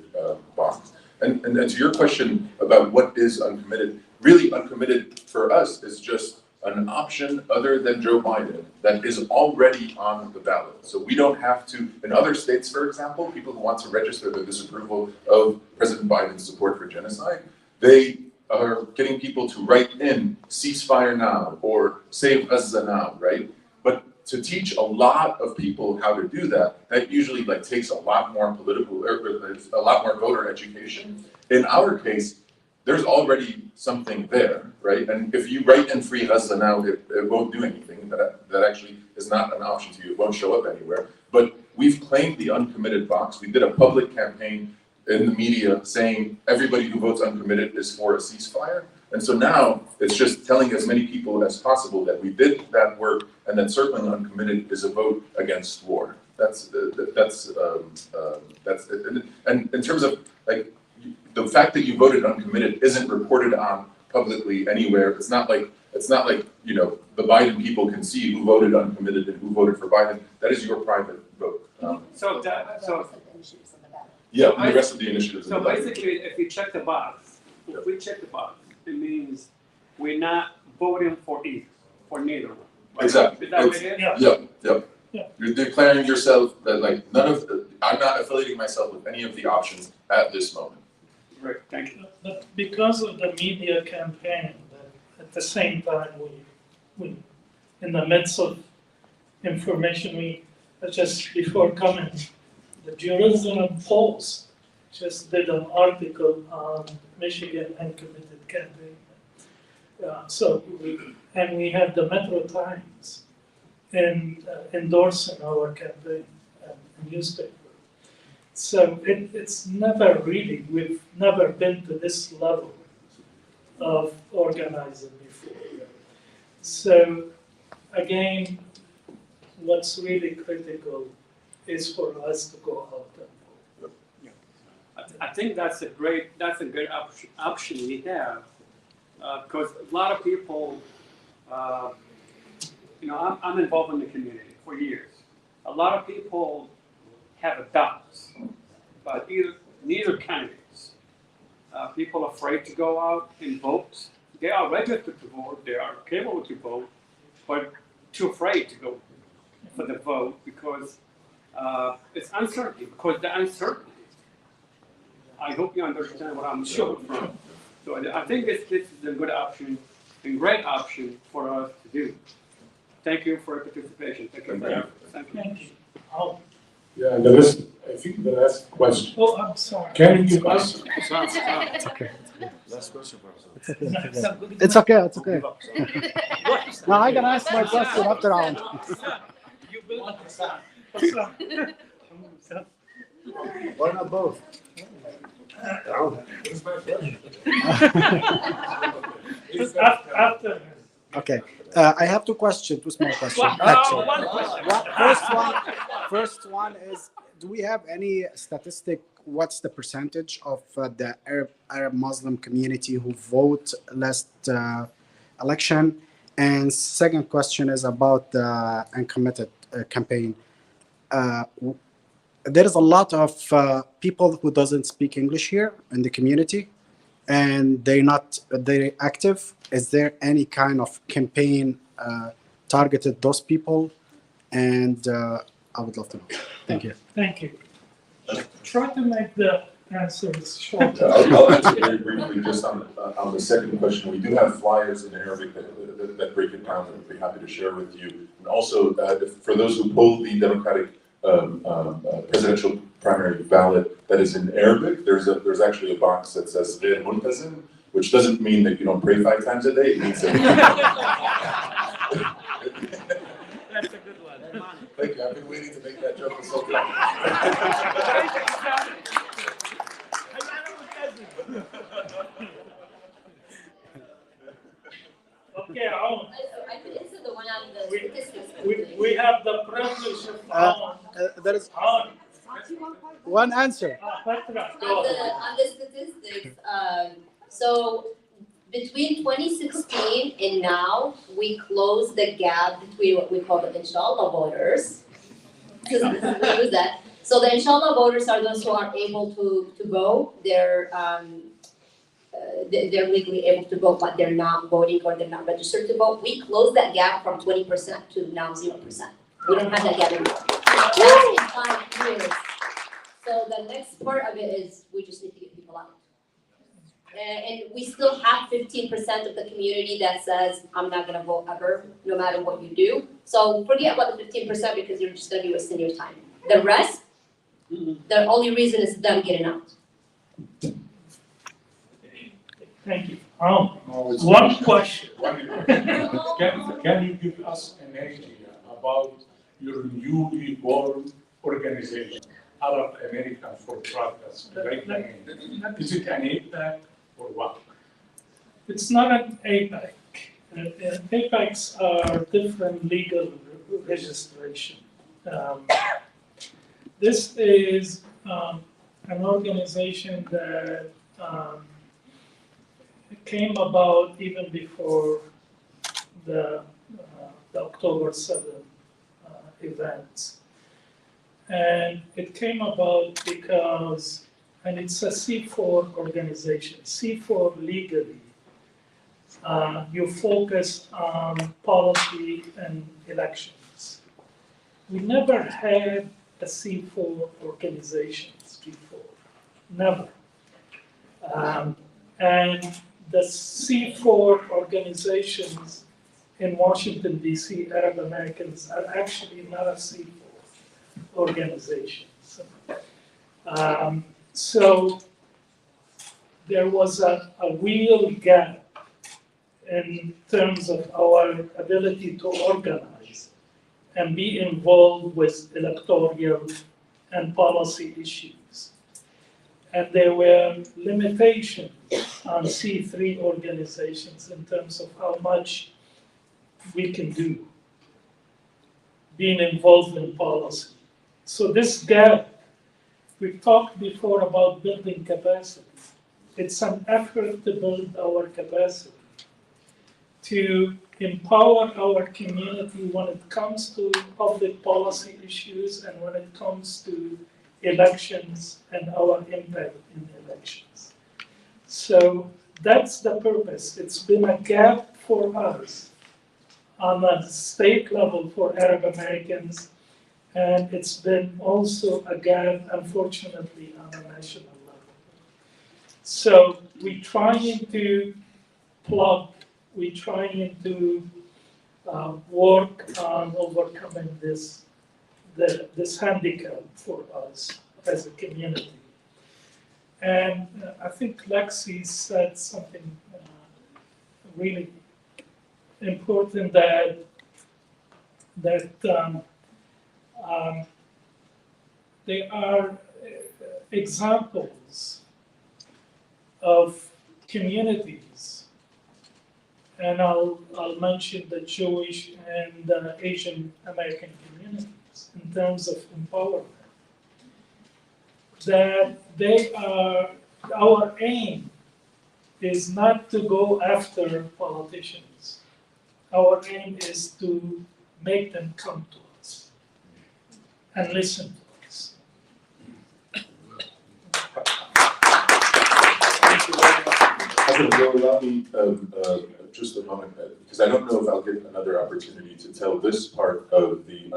Speaker 7: box. And to your question about what is uncommitted, really uncommitted for us is just an option other than Joe Biden that is already on the ballot. So we don't have to, in other states, for example, people who want to register their disapproval of President Biden's support for genocide, they are getting people to write in ceasefire now or save Gaza now, right? But to teach a lot of people how to do that, that usually takes a lot more a lot more voter education. In our case, there's already something there, right? And if you write in Free Gaza now, it won't do anything. That actually is not an option to you. It won't show up anywhere. But we've claimed the uncommitted box. We did a public campaign in the media saying everybody who votes uncommitted is for a ceasefire. And so now it's just telling as many people as possible that we did that work and that circling uncommitted is a vote against war. and in terms of like the fact that you voted uncommitted isn't reported on publicly anywhere. It's not like you know the Biden people can see who voted uncommitted and who voted for Biden. That is your private vote. Yeah, and the rest of the initiatives.
Speaker 15: So basically, if we check the box, it means we're not voting for neither one. Right?
Speaker 7: Exactly.
Speaker 15: Is that what it is?
Speaker 7: Yep.
Speaker 3: Yeah.
Speaker 7: You're declaring yourself that like I'm not affiliating myself with any of the options at this moment.
Speaker 15: Right, thank you.
Speaker 3: But because of the media campaign, at the same time, we in the midst of information, we just before coming, the Jerusalem Post just did an article on Michigan uncommitted campaign. We have the Metro Times endorsing our campaign newspaper. So it's never really, we've never been to this level of organizing before. So again, what's really critical is for us to go out and vote.
Speaker 15: I think that's a good option we have, because a lot of people, I'm involved in the community for years. A lot of people have doubts about neither candidates. People are afraid to go out and vote. They are registered to vote, they are capable to vote, but too afraid to go for the vote because it's uncertainty, because the uncertainty. I hope you understand what I'm coming from. So I think this is a good option, a great option for us to do. Thank you for your participation. Thank you for your effort. Thank you.
Speaker 3: Thank you. Oh,
Speaker 1: Yeah, and I think the last question.
Speaker 3: oh, I'm sorry.
Speaker 1: Can you give us?
Speaker 12: It's okay.
Speaker 1: Last question,
Speaker 12: It's okay. It's okay. Now I can ask my question after round. Why not both?
Speaker 3: After.
Speaker 12: Okay. I have two small questions. Actually. First one is, do we have any statistic? What's the percentage of the Arab Muslim community who vote last election? And second question is about the uncommitted campaign. There is a lot of people who doesn't speak English here in the community, and they're not very active. Is there any kind of campaign targeted those people? And I would love to know. Thank you.
Speaker 3: Thank you. Try to make the answers short.
Speaker 7: I'll answer very briefly just on the second question. We do have flyers in Arabic that break it down that I'd be happy to share with you. And also, for those who polled the Democratic presidential primary ballot that is in Arabic, there's actually a box that says غير ملتزم, which doesn't mean that you don't pray 5 times a day. It means that.
Speaker 2: That's a good one.
Speaker 7: Thank you. I've been waiting to make that joke for so long.
Speaker 3: Okay, Aoun.
Speaker 6: I could answer the one on the statistics.
Speaker 3: We have the privilege of
Speaker 12: There is
Speaker 3: Aoun.
Speaker 12: one answer.
Speaker 3: Petra,
Speaker 6: On the statistics, so between 2016 and now, we closed the gap between what we call the Inshallah voters. We use that. So the Inshallah voters are those who are able to vote. They're legally able to vote, but they're not voting or they're not registered to vote. We closed that gap from 20% to now 0%. We don't have that gap anymore. That's in 5 years. So the next part of it is we just need to get people out. And we still have 15% of the community that says, I'm not gonna vote ever, no matter what you do. So forget about the 15% because you're just gonna be wasting your time. The rest, the only reason is them getting out.
Speaker 3: Thank you. One question.
Speaker 1: Can you give us an idea about your newly born organization, Arab American for Progress? Is it an APAC or what?
Speaker 3: It's not an APAC. APACs are different legal registration. This is an organization that came about even before the October 7 events. And it came about because, and it's a C4 organization. C4 legally, you focus on policy and elections. We never had a C4 organizations before, never. And the C4 organizations in Washington, D.C., Arab Americans, are actually not a C4 organizations. So there was a real gap in terms of our ability to organize and be involved with electoral and policy issues. And there were limitations on C3 organizations in terms of how much we can do being involved in policy. So this gap, we've talked before about building capacity. It's an effort to build our capacity, to empower our community when it comes to public policy issues and when it comes to elections and our impact in elections. So that's the purpose. It's been a gap for us on a state level for Arab Americans, and it's been also a gap, unfortunately, on a national level. So we're trying to plug, we're trying to work on overcoming this handicap for us as a community. And I think Lexi said something really important, that there are examples of communities, and I'll mention the Jewish and the Asian American communities in terms of empowerment, that they are, our aim is not to go after politicians. Our aim is to make them come to us and listen to us.
Speaker 7: If you'll allow me just a moment, because I don't know if I'll get another opportunity to tell this part of the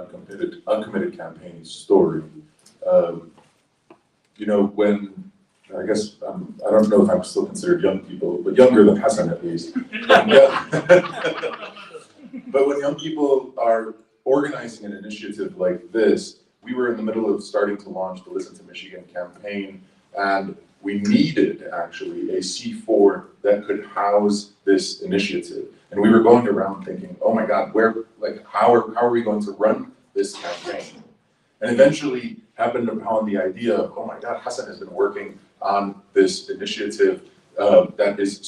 Speaker 7: uncommitted campaign story. You know, when, I guess, I don't know if I'm still considered young people, but younger than Hassan at least. But when young people are organizing an initiative like this, we were in the middle of starting to launch the Listen to Michigan campaign, and we needed actually a C4 that could house this initiative. And we were going around thinking, oh my God, how are we going to run this campaign? And eventually happened upon the idea of, oh my God, Hassan has been working on this initiative that is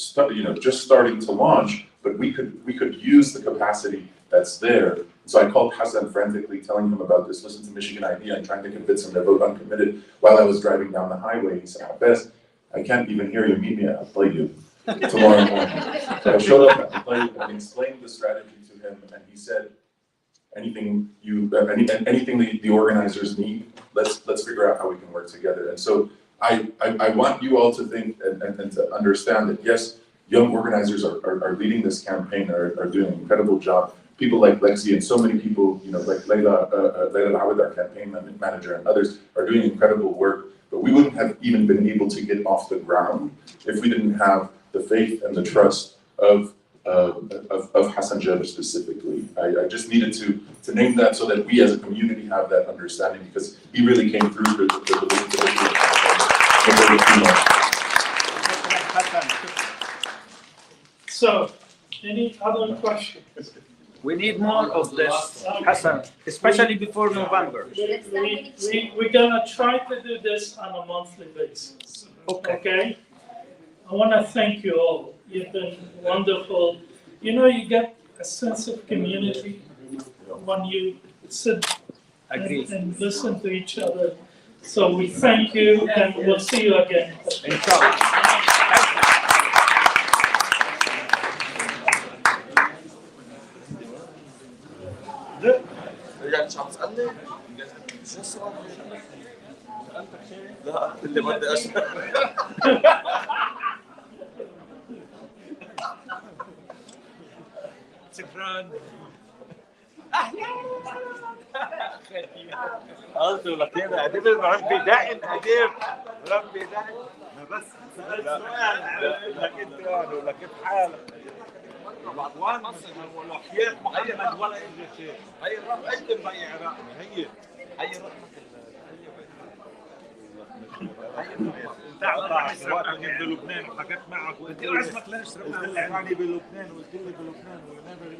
Speaker 7: just starting to launch, but we could use the capacity that's there. So I called Hassan frantically, telling him about this Listen to Michigan idea and trying to convince him to vote uncommitted while I was driving down the highway. He said, Best, I can't even hear you. Meet me at you tomorrow morning. So I showed up at Playview and explained the strategy to him, and he said, anything the organizers need, let's figure out how we can work together. And so I want you all to think and to understand that yes, young organizers are leading this campaign, are doing an incredible job. People like Lexi and so many people, like Layla Awad, our campaign manager, and others are doing incredible work. But we wouldn't have even been able to get off the ground if we didn't have the faith and the trust of Hassan Jabir specifically. I just needed to name that so that we as a community have that understanding, because he really came through for the
Speaker 3: So, any other questions?
Speaker 16: We need more of this, Hassan, especially before November.
Speaker 3: We're gonna try to do this on a monthly basis. Okay? I want to thank you all. You've been wonderful. You get a sense of community when you sit and listen to each other. So we thank you and we'll see you again.
Speaker 17: يعني مش عم تسألني؟ شو السؤال؟ لا اللي بدي أشرح
Speaker 16: شكرا. قلت لك انا اديب ربي دائم اديب ربي دائم بس سؤال لك انت ولا كيف حالك؟ وعدوان ولا حياة محمد ولا اي شيء. هي الرقم اكتب معي عراقي هي رقمك انت عملت وقت كنت بلبنان وحكيت معك وقلت لي اسمك ليش رحنا بلبنان وقلت لي بلبنان ونبر